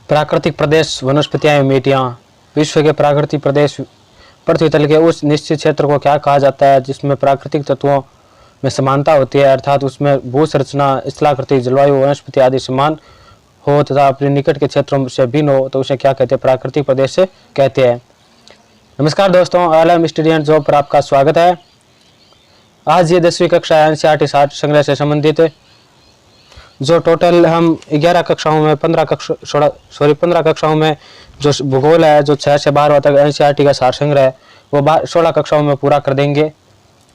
प्राकृतिक प्रदेश, वनस्पतियाँ एवं मिट्टियाँ। विश्व के प्राकृतिक प्रदेश पृथ्वी तल के उस निश्चित क्षेत्र को क्या कहा जाता है जिसमें प्राकृतिक तत्वों में समानता होती है, अर्थात उसमें भू संरचना, स्थलाकृति, जलवायु, वनस्पति आदि समान हो तथा अपने निकट के क्षेत्रों से भिन्न हो, तो उसे क्या कहते हैं? प्राकृतिक प्रदेश से कहते हैं। नमस्कार दोस्तों, आलम स्टूडेंट जॉब पर आपका स्वागत है। आज ये 10वीं कक्षा एनसीईआरटी साठ संग्रह से संबंधित है, जो टोटल हम 11 कक्षाओं में 15 कक्षाओं में जो भूगोल है, जो 6 से 12 तक एनसीईआरटी का सार संग्रह है, वो 16 कक्षाओं में पूरा कर देंगे।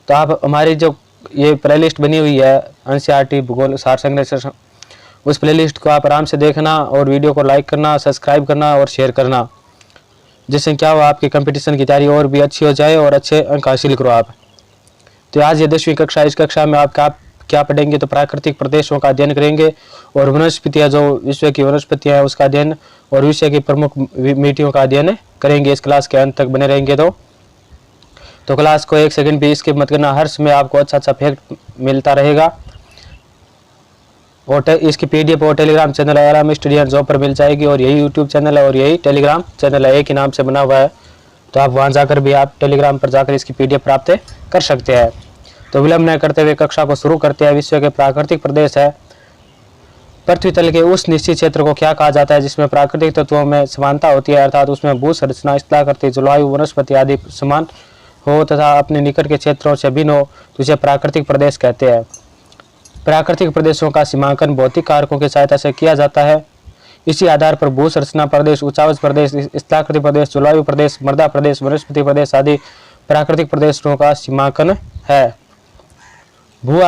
तो आप हमारी जो ये प्लेलिस्ट बनी हुई है एनसीईआरटी भूगोल सार संग्रह से, उस प्लेलिस्ट को आप आराम से देखना और वीडियो को लाइक करना, सब्सक्राइब करना और शेयर करना, जिससे क्या हो आपकी कंपटीशन की तैयारी और भी अच्छी हो जाए और अच्छे अंक हासिल करो आप। तो आज ये 10वीं कक्षा, इस कक्षा में आप क्या पढ़ेंगे? तो प्राकृतिक प्रदेशों का अध्ययन करेंगे और वनस्पतियाँ, जो विश्व की वनस्पतियाँ हैं उसका अध्ययन और विश्व की प्रमुख मिट्टियों का अध्ययन करेंगे। इस क्लास के अंत तक बने रहेंगे तो क्लास को 1 सेकंड भी स्किप मत करना। हर समय आपको अच्छा फैक्ट मिलता रहेगा और इसकी पीडीएफ और टेलीग्राम चैनल आलम स्टूडेंट जॉब पर मिल जाएगी, और यही यूट्यूब चैनल है और यही टेलीग्राम चैनल है, एक ही नाम से बना हुआ है। तो आप वहाँ जाकर भी आप टेलीग्राम पर जाकर इसकी पीडीएफ प्राप्त कर सकते हैं। तो विलंब न करते हुए कक्षा को शुरू करते हैं। विश्व के प्राकृतिक प्रदेश है पृथ्वी तल के उस निश्चित क्षेत्र को क्या कहा जाता है जिसमें प्राकृतिक तत्वों में समानता होती है, अर्थात उसमें भू संरचना, स्थलाकृति, जलवायु, वनस्पति आदि समान हो तथा अपने निकट के क्षेत्रों से भिन्न हो, तो इसे प्राकृतिक प्रदेश कहते हैं। प्राकृतिक प्रदेशों का सीमांकन भौतिक कारकों की सहायता से किया जाता है। इसी आधार पर भू संरचना प्रदेश, उच्चावच प्रदेश, स्थलाकृति प्रदेश, जलवायु प्रदेश, मृदा प्रदेश, वनस्पति प्रदेश आदि प्राकृतिक प्रदेशों का सीमांकन है। भू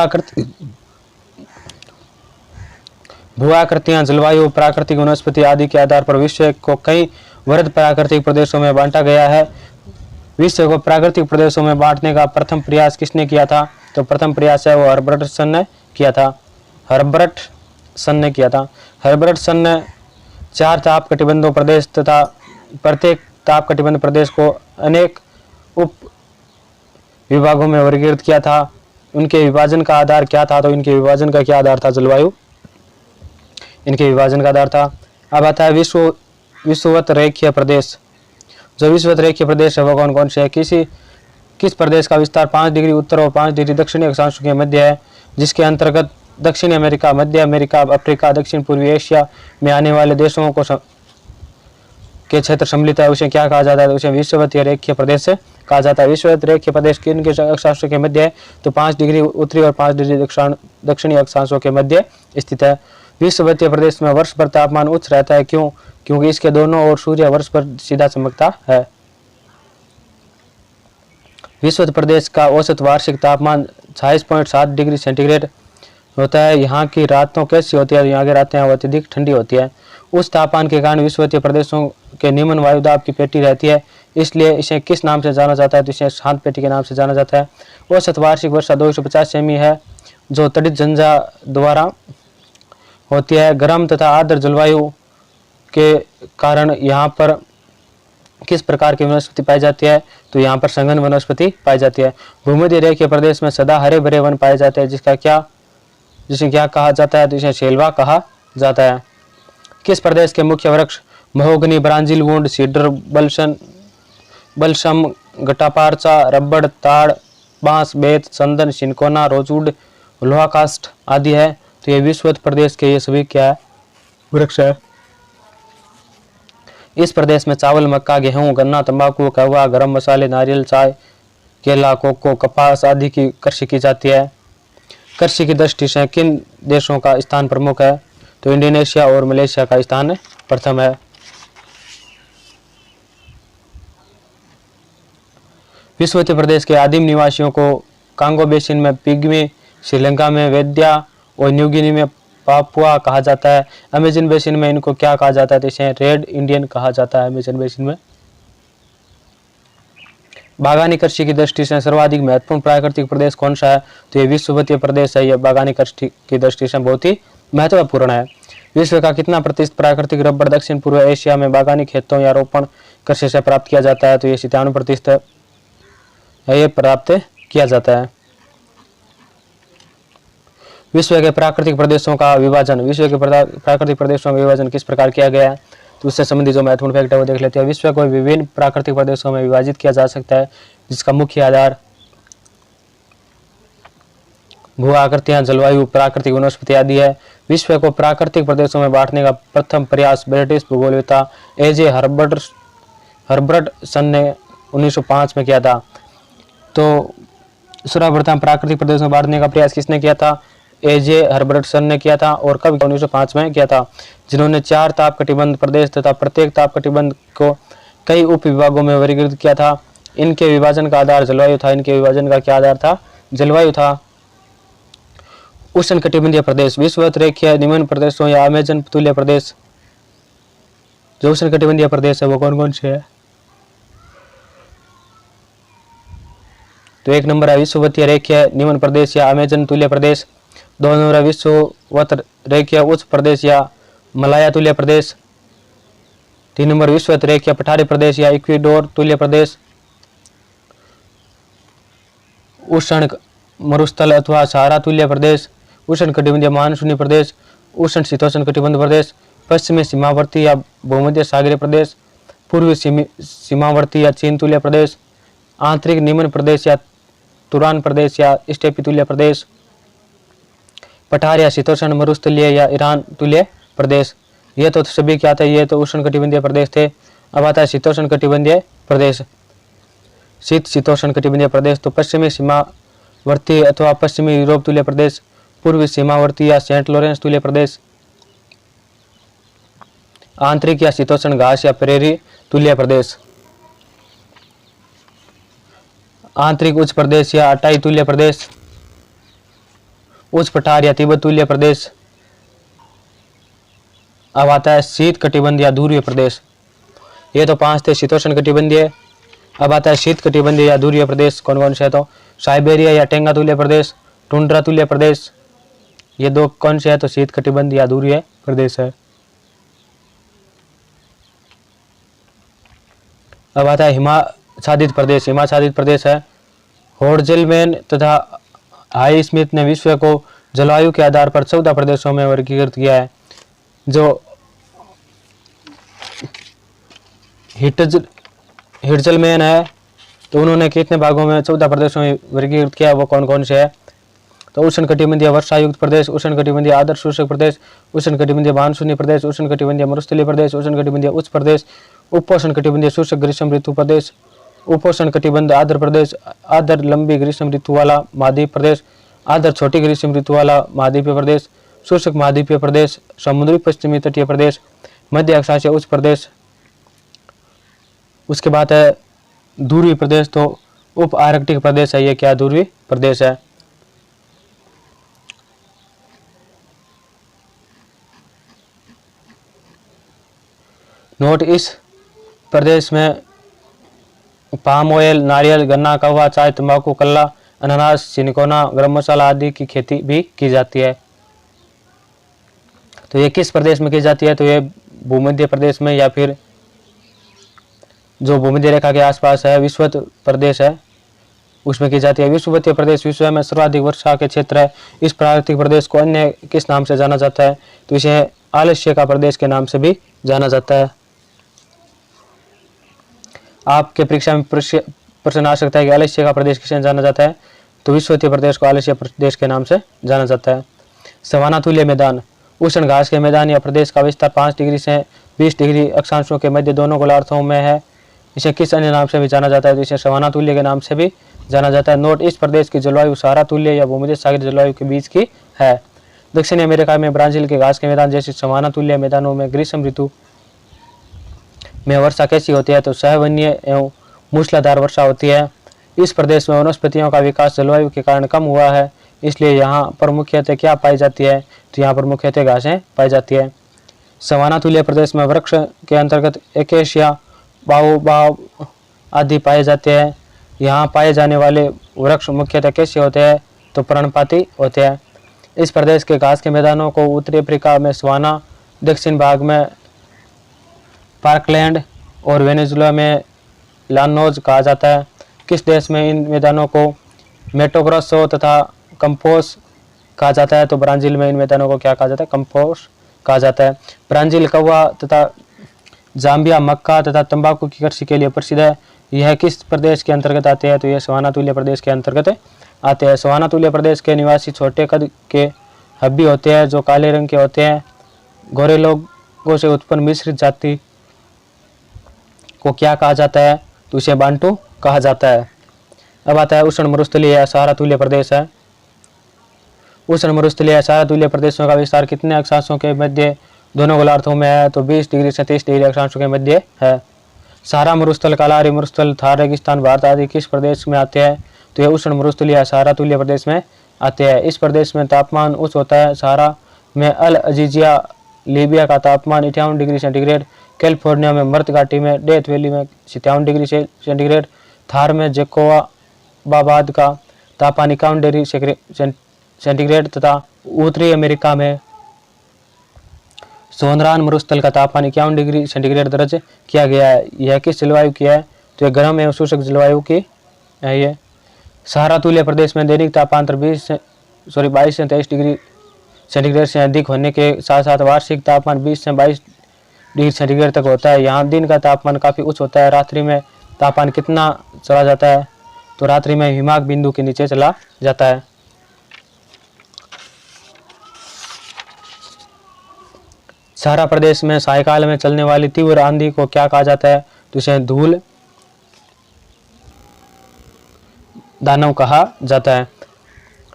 आकृतियां, जलवायु, प्राकृतिक वनस्पति आदि के आधार पर विश्व को कई वृहद प्राकृतिक प्रदेशों में बांटा गया है। विश्व को प्राकृतिक प्रदेशों में बांटने का प्रथम प्रयास किसने किया था? तो प्रथम प्रयास है वो हर्बर्टसन ने किया था। हर्बर्टसन ने 4 ताप कटिबंधों प्रदेश तथा प्रत्येक ताप कटिबंध प्रदेश को अनेक उप विभागों में वर्गीकृत किया था। उनके विभाजन का आधार क्या था? तो इनके विभाजन का क्या आधार था? जलवायु इनके विभाजन का आधार था। अब आता है विषुवत रेखीय प्रदेश। जो विषुवत रेखीय प्रदेश है वो कौन कौन से है? किस प्रदेश का विस्तार 5 डिग्री उत्तर और 5 डिग्री दक्षिणी अक्षांशों के मध्य है, जिसके अंतर्गत दक्षिणी अमेरिका, मध्य अमेरिका, अफ्रीका, दक्षिण पूर्वी एशिया में आने वाले देशों को के क्षेत्र सम्मिलित है, उसे क्या कहा जाता है? तो उसे विषुवत रेखीय प्रदेश कहा जाता है। विषुवत रेखीय प्रदेश किन के अक्षांशों के मध्य है? तो 5 डिग्री उत्तरी और 5 डिग्री दक्षिणी अक्षांशों के मध्य स्थित है। विषुवतीय प्रदेश में वर्ष भर तापमान उच्च रहता है। क्यों? क्योंकि इसके दोनों ओर सूर्य वर्ष पर सीधा चमकता है। विषुवत प्रदेश का औसत वार्षिक तापमान 26.7 डिग्री सेंटीग्रेड होता है। यहाँ की रातों कैसी होती है? यहाँ की रातें अत्यधिक ठंडी होती है। उस तापमान के कारण विषुवतीय प्रदेशों के निम्न वायुदाब की पेटी रहती है, इसलिए इसे किस नाम से जाना जाता है? तो इसे शांत पेटी के नाम से जाना जाता है। औसत वार्षिक वर्षा 250 सेमी है, जो तड़ित झंझा द्वारा होती है। गर्म तथा आर्द्र जलवायु के कारण यहाँ पर किस प्रकार की वनस्पति पाई जाती है? तो यहाँ पर सघन वनस्पति पाई जाती है। भूमध्य रेखीय प्रदेश में सदा हरे भरे वन पाए जाते हैं, जिसे क्या कहा जाता है? तो इसे शेलवा कहा जाता है। किस प्रदेश के मुख्य वृक्ष महोगनी, ब्राजील वुड, सीडर, बलसम, गटापारचा, रबड़, ताड़, बांस, बेत, चंदन, सिनकोना, रोजवुड, लोहा कास्ट आदि है। तो ये विषुवत प्रदेश के ये सभी क्या है? वृक्ष है। इस प्रदेश में चावल, मक्का, गेहूं, गन्ना, तंबाकू, कहवा, गरम मसाले, नारियल, चाय, केला, कोको, कपास आदि की कृषि की जाती है। कृषि की दृष्टि से किन देशों का स्थान प्रमुख है? तो इंडोनेशिया और मलेशिया का स्थान प्रथम है। विषुवतीय प्रदेश के आदिम निवासियों को कांगो बेसिन में पिग्मी, श्रीलंका में वैद्या और न्यू गिनी में पापुआ कहा जाता है। अमेजन बेसिन में इनको क्या कहा जाता है? तो इसे रेड इंडियन कहा जाता है। अमेजन बेसिन में बागानी कृषि की दृष्टि से सर्वाधिक महत्वपूर्ण प्राकृतिक प्रदेश कौन सा है? तो ये विषुवतीय प्रदेश है। यह बागानी कृषि की दृष्टि से बहुत ही महत्वपूर्ण है। विश्व का कितना प्रतिशत प्राकृतिक रबर दक्षिण पूर्व एशिया में बागानी खेतों या रोपण कृषि से प्राप्त किया जाता है? तो ये 97% ये प्राप्त किया जाता है। विश्व के प्राकृतिक प्रदेशों का विभाजन किस प्रकार किया गया है? तो उससे संबंधित जो महत्वपूर्ण फैक्ट है वो देख लेते हैं। विश्व को विभिन्न प्राकृतिक प्रदेशों में विभाजित किया जा सकता है, जिसका मुख्य आधार भू आकृतियां, जलवायु, प्राकृतिक वनस्पति आदि है। विश्व को प्राकृतिक प्रदेशों में बांटने का प्रथम प्रयास ब्रिटिश भूगोलवेत्ता एजे हर्बर्टसन ने 1905 में किया था। तो सर्वप्रथम प्राकृतिक प्रदेशों में बांटने का प्रयास किसने किया था? एजे हर्बर्टसन ने किया था। और कब? 1905 में किया था, जिन्होंने 4 ताप कटिबंध प्रदेश तथा प्रत्येक ताप कटिबंध को कई उप विभागों में वर्गीकृत किया था। इनके विभाजन का आधार जलवायु था। इनके विभाजन का क्या आधार था? जलवायु था। उष्ण कटिबंधीय प्रदेश, विषुवत रेखीय निम्न प्रदेशों या अमेजन तुल्य प्रदेश। जो उष्ण कटिबंधीय प्रदेश है वो कौन कौन से है? तो 1 नंबर है विषुवतीय रेखीय निम्न प्रदेश या अमेजन तुल्य प्रदेश। 2 नंबर है विषुवत रेखीय उच्च प्रदेश या मलाया तुल्य प्रदेश। 3 नंबर विषुवत रेखीय पठारी प्रदेश या इक्वेडोर तुल्य प्रदेश। उष्ण मरुस्थल अथवा सहारा तुल्य प्रदेश। उष्ण कटिबंधीय मानसूनी प्रदेश। उष्ण शीतोष्ण कटिबंध प्रदेश। पश्चिमी सीमावर्ती या भूमध्य सागरीय प्रदेश। पूर्वी सीमावर्ती या चीन तुल्य प्रदेश। आंतरिक निम्न प्रदेश या तुरान प्रदेश या स्टेपी तुल्य प्रदेश। पठार या शीतोष्ण मरुस्थलीय या ईरान तुल्य प्रदेश। ये तो सभी क्या थे? ये तो उष्ण कटिबंधीय प्रदेश थे। अब आता है शीतोष्ण कटिबंधीय प्रदेश। शीतोष्ण कटिबंधीय प्रदेश तो पश्चिमी सीमावर्ती अथवा पश्चिमी यूरोप तुल्य प्रदेश। पूर्वी सीमावर्ती या सेंट लॉरेंस तुल्य प्रदेश। आंतरिक या शीतोष्ण घास या प्रेरी तुल्य प्रदेश। आंतरिक उच्च प्रदेश या अटाई तुल्य प्रदेश। उच्च पठार या तिब्बत तुल्य प्रदेश। अब आता है शीत कटिबंध या ध्रुवीय प्रदेश। ये तो 5 थे शीतोष्ण कटिबंधीय। अब आता है शीत कटिबंधीय या ध्रुवीय प्रदेश। कौन कौन से है? तो साइबेरिया या टेंगा तुल्य प्रदेश, टुंड्रा तुल्य प्रदेश। ये 2 कौन से है? तो शीत कटिबंध या ध्रुवीय प्रदेश है। अब आता है हिमाच्छादित प्रदेश। हिमाच्छादित प्रदेश है। होर्जेलमैन तथा हाई स्मिथ ने विश्व को जलवायु के आधार पर 14 प्रदेशों में वर्गीकृत किया है। जो हिर्जलमैन है तो उन्होंने कितने भागों में 14 प्रदेशों में वर्गीकृत किया? वो कौन कौन से है? तो उष्ण कटिबंधीय वर्षायुक्त प्रदेश, उष्ण कटिबंधीय आदर्श शुष्क प्रदेश, उष्ण कटिबंधीय मानसूनी प्रदेश, उष्ण कटिबंधीय मरुस्थलीय प्रदेश, उष्ण कटिबंधीय उच्च प्रदेश, उपोष्ण कटिबंधीय शुष्क ग्रीष्म ऋतु प्रदेश, उपोष्ण कटिबंध आर्द्र प्रदेश, आर्द्र लंबी ग्रीष्म ऋतु वाला महाद्वीप प्रदेश, आर्द्र छोटी ग्रीष्म ऋतु वाला महाद्वीपीय प्रदेश, शुष्क महाद्वीपीय प्रदेश, समुद्री पश्चिमी तटीय प्रदेश, मध्य अक्षांशीय उच्च प्रदेश। उसके बाद है ध्रुवीय प्रदेश। तो उप आर्कटिक प्रदेश है। ये क्या ध्रुवीय प्रदेश है? नोट, इस प्रदेश में पाम ऑयल, नारियल, गन्ना, कहवा, चाय, तंबाकू, कल्ला, अनानास, सिनकोना, गरम मसाला आदि की खेती भी की जाती है। तो ये किस प्रदेश में की जाती है? तो ये भूमध्य प्रदेश में या फिर जो भूमध्य रेखा के आसपास है विषुवत प्रदेश है उसमें की जाती है। विषुवतीय प्रदेश विश्व में सर्वाधिक वर्षा के क्षेत्र है। इस प्राकृतिक प्रदेश को अन्य किस नाम से जाना जाता है? तो इसे आलस्य का प्रदेश के नाम से भी जाना जाता है। आपके परीक्षा में प्रश्न आ सकता है कि आलस्य का प्रदेश किसे जाना जाता है? तो विषुवतीय प्रदेश को आलस्य प्रदेश के नाम से जाना जाता है। सवाना तुल्य मैदान, उष्ण घास के मैदान या प्रदेश का विस्तार 5 डिग्री से 20 डिग्री अक्षांशों के मध्य दोनों गोलार्धों में है। इसे किस अन्य नाम से भी जाना जाता है? तो इसे सवाना तुल्य के नाम से भी जाना जाता है। नोट, इस प्रदेश की जलवायु सहारा तुल्य या भूमध्य सागरीय जलवायु के बीच की है। दक्षिणी अमेरिका में ब्राजील के घास के मैदान जैसे सवाना तुल्य मैदानों में ग्रीष्म ऋतु में वर्षा कैसी होती है? तो सहवनीय एवं मूसलाधार वर्षा होती है। इस प्रदेश में वनस्पतियों का विकास जलवायु के कारण कम हुआ है, इसलिए यहाँ पर मुख्यतः क्या पाई जाती है? तो यहाँ पर मुख्यतः घासें पाई जाती है। सवाना तुल्य प्रदेश में वृक्ष के अंतर्गत एकेशिया, बाओबाब आदि पाए जाते हैं। यहाँ पाए जाने वाले वृक्ष मुख्यतः कैसे होते हैं? तो पर्णपाती होते हैं। इस प्रदेश के घास के मैदानों को उत्तरी अफ्रीका में सवाना, दक्षिण भाग में पार्कलैंड और वेनेजुएला में लानोज कहा जाता है। किस देश में इन मैदानों को मेटोग्रोसो तथा कंपोस कहा जाता है? तो ब्राजील में इन मैदानों को क्या कहा जाता है? कंपोस कहा जाता है। ब्राजील कौवा तथा जाम्बिया मक्का तथा तंबाकू की कृषि के लिए प्रसिद्ध है। यह किस प्रदेश के अंतर्गत आते हैं? तो यह सवाना तुल्य प्रदेश के अंतर्गत आते हैं। सवाना तुल्य प्रदेश के निवासी छोटे कद के हब्बी होते हैं जो काले रंग के होते हैं। गोरे लोगों से उत्पन्न मिश्रित जाति को क्या कहा जाता है? तो उसे बांटू कहा जाता है। अब आता है उष्ण मरुस्थलीय या सहारा तुल्य प्रदेश है। उष्ण मरुस्थलीय या सहारा तुल्य प्रदेशों का विस्तार कितने अक्षांशों के मध्य दोनों गोलार्धों में है? तो 20 डिग्री से 30 डिग्री अक्षांशों के मध्य है। सहारा मरुस्थल, कालाहारी मरुस्थल, थार रेगिस्तान भारत आदि किस प्रदेश में आते हैं? तो यह उष्ण मरुस्थलीय या सहारा तुल्य प्रदेश में आते हैं। इस प्रदेश में तापमान उच्च होता है। सहारा में अल अजीजिया लीबिया का तापमान 58 डिग्री सेंटीग्रेड, कैलिफोर्निया में मर्द घाटी में डेथ वैली में 57 डिग्री सेंटीग्रेड, थार में जैकोबाबाद का तापमान 51 डिग्री सेंटीग्रेड तथा उत्तरी अमेरिका में सोनरान मरुस्थल का तापमान 51 डिग्री सेंटीग्रेड दर्ज किया गया है। यह किस जलवायु की है? तो यह गर्म एवं शुष्क जलवायु की है। ये सहारा तुल्य प्रदेश में दैनिक तापांतर 22 से 23 डिग्री सेंटीग्रेड से अधिक होने के साथ साथ वार्षिक तापमान 20 से 22 डिग्री सेंटीग्रेड तक होता है। यहाँ दिन का तापमान काफ़ी उच्च होता है। रात्रि में तापमान कितना चला जाता है? तो रात्रि में हिमांक बिंदु के नीचे चला जाता है। सहारा प्रदेश में सायकाल में चलने वाली तीव्र आंधी को क्या कहा जाता है? तो इसे धूल दानव कहा जाता है।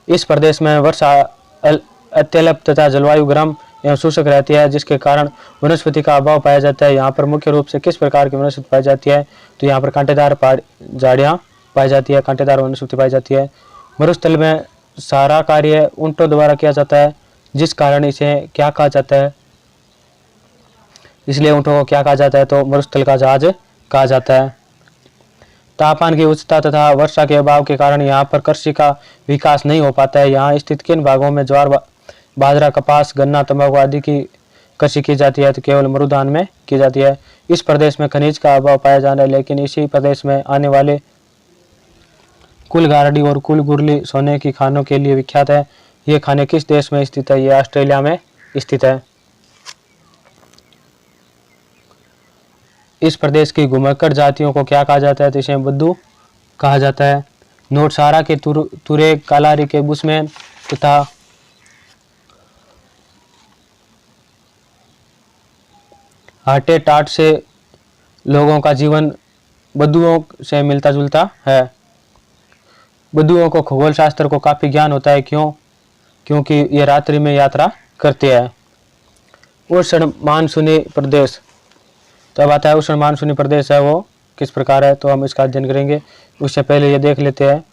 इस प्रदेश में वर्षा अत्यल्प तथा जलवायु गर्म एवं शुष्क रहती है जिसके कारण वनस्पति का अभाव पाया जाता है। यहाँ पर मुख्य रूप से किस प्रकार की वनस्पति पाई जाती है? तो यहाँ पर कांटेदार झाड़ियाँ पाई जाती है, कांटेदार वनस्पति पाई जाती है। मरुस्थल में सारा कार्य ऊंटों द्वारा किया जाता है जिस कारण इसे क्या कहा जाता है? इसलिए ऊंटों को क्या कहा जाता है? तो मरुस्थल का जहाज कहा जाता है। तापमान की उच्चता तथा वर्षा के अभाव के कारण यहाँ पर कृषि का विकास नहीं हो पाता है। यहाँ स्थित किन भागों में ज्वार, बाजरा, कपास, गन्ना, तंबाकू आदि की कृषि की जाती है? तो केवल मरुधान में की जाती है। इस प्रदेश में खनिज का अभाव पाया जा रहा है लेकिन इसी प्रदेश में आने वाले कुलगारडी और कुलगुरली सोने की खानों के लिए विख्यात है। ये खाने किस देश में स्थित है? ये ऑस्ट्रेलिया में स्थित है। इस प्रदेश की घुमक्कड़ जातियों को क्या कहा जाता है? तो इसे बुद्धू कहा जाता है। नोट सहारा के तुरे, कालाहारी के बुशमैन तथा हाटे टाट से लोगों का जीवन बद्दुओं से मिलता जुलता है। बद्दुओं को खगोल शास्त्र को काफ़ी ज्ञान होता है। क्यों? क्योंकि ये रात्रि में यात्रा करते हैं। उष्ण मानसूनी प्रदेश, तो अब आता है उष्ण मानसूनी प्रदेश है वो किस प्रकार है? तो हम इसका अध्ययन करेंगे। उससे पहले ये देख लेते हैं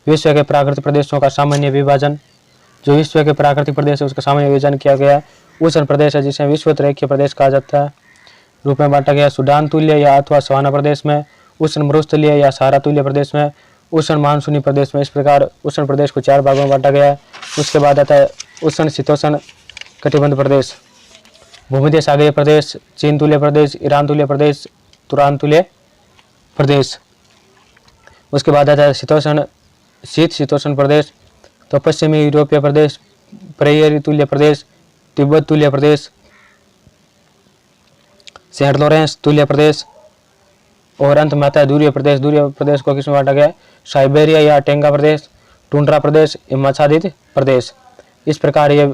विश्व के प्राकृतिक प्रदेशों का सामान्य विभाजन। जो विश्व के प्राकृतिक प्रदेश है उसका सामान्य विभाजन किया गया है। उष्ण प्रदेश है जिसे विश्वत रेखीय प्रदेश कहा जाता है रूप में बांटा गया। सूडान तुल्य या अथवा सवाना प्रदेश में, उष्ण मरुस्थलीय या सहारा तुल्य प्रदेश में, उष्ण मानसूनी प्रदेश में। इस प्रकार उष्ण प्रदेश को 4 भागों में बांटा गया है। उसके बाद आता है उष्ण शीतोष्ण कटिबंध प्रदेश, भूमध्य सागरीय प्रदेश, चीन तुल्य प्रदेश, ईरान तुल्य प्रदेश, तुरान तुल्य प्रदेश। उसके बाद आता है शीतोष्ण प्रदेश, तो पश्चिमी यूरोपीय प्रदेश, प्रेयरी तुल्य प्रदेश, तिब्बत तुल्य प्रदेश, सेंट लॉरेंस तुल्य प्रदेश और अंत में आता है ध्रुवीय प्रदेश। ध्रुवीय प्रदेश को किसमें बांटा गया है? साइबेरिया या टेंगा प्रदेश, टुंड्रा प्रदेश, हिमाच्छादित प्रदेश। इस प्रकार ये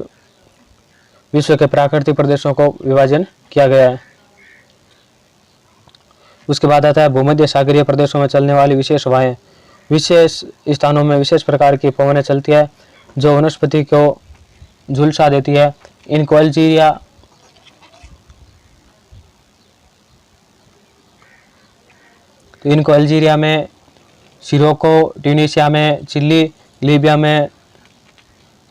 विश्व के प्राकृतिक प्रदेशों को विभाजन किया गया है। उसके बाद आता है भूमध्य सागरीय प्रदेशों में चलने वाली विशेष हवाएं। विशेष स्थानों में विशेष प्रकार की पवनें चलती है जो वनस्पति को झुलसा देती है। इनको अल्जीरिया में, सिरोको, ट्यूनीशिया में, चिली, लीबिया में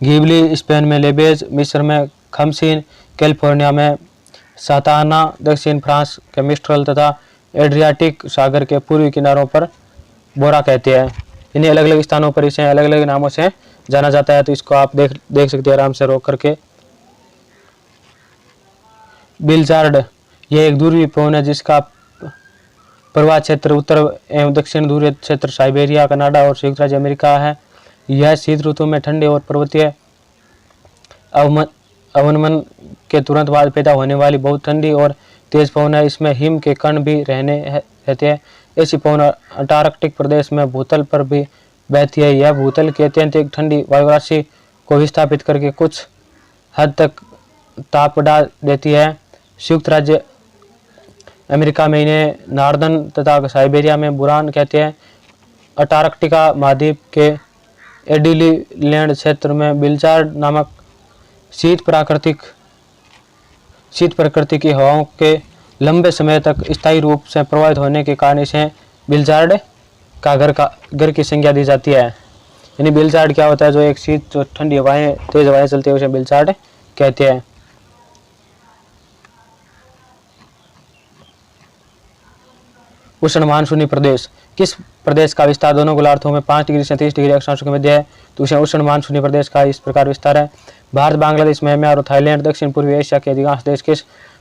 गिबली, स्पेन में लेबेज, मिस्र में खमसीन, कैलिफोर्निया में साताना, दक्षिण फ्रांस के मिस्ट्रल तथा एड्रियाटिक सागर के पूर्वी किनारों पर बोरा कहते हैं। इन्हें अलग अलग स्थानों पर इसे अलग अलग नामों से जाना जाता है। तो इसको आप देख सकते हैं आराम से रोक करके। बिलजार्ड ये एक ध्रुवीय पवन है जिसका प्रवाह क्षेत्र उत्तर एवं दक्षिण ध्रुवीय क्षेत्र साइबेरिया, कनाडा और संयुक्त राज्य अमेरिका है। यह शीत ऋतु में ठंडे और पर्वतीय अवनमन के तुरंत बाद पैदा होने वाली बहुत ठंडी और तेज पवन है। इसमें हिम के कण भी रहते हैं। ऐसी पवन अंटार्कटिक प्रदेश में भूतल पर भी बहती है। यह भूतल की अत्यंत ठंडी वायुराशि को विस्थापित करके कुछ हद तक ताप बढ़ा देती है। संयुक्त राज्य अमेरिका में इन्हें नार्दर्न तथा साइबेरिया में बुरान कहते हैं। अंटार्कटिका महाद्वीप के एडिली लैंड क्षेत्र में बिलचार्ड नामक शीत प्रकृति की हवाओं के लंबे समय तक स्थायी रूप से प्रभावित होने के कारण इसे बिलचार्ड का घर की संज्ञा दी जाती है। यानी बिलचार्ड क्या होता है? जो एक शीत जो ठंडी हवाएं तेज हवाएं चलती है उसे बिलचार्ड कहते हैं। उष्ण मानसूनी प्रदेश। किस प्रदेश का विस्तार दोनों गोलार्धों में 5 डिग्री से 30 डिग्री अक्षांश के मध्य है? तो उसे उष्ण मानसूनी प्रदेश का इस प्रकार विस्तार है। भारत, बांग्लादेश, म्यांमार और थाईलैंड दक्षिण पूर्वी एशिया के अधिकांश देश किस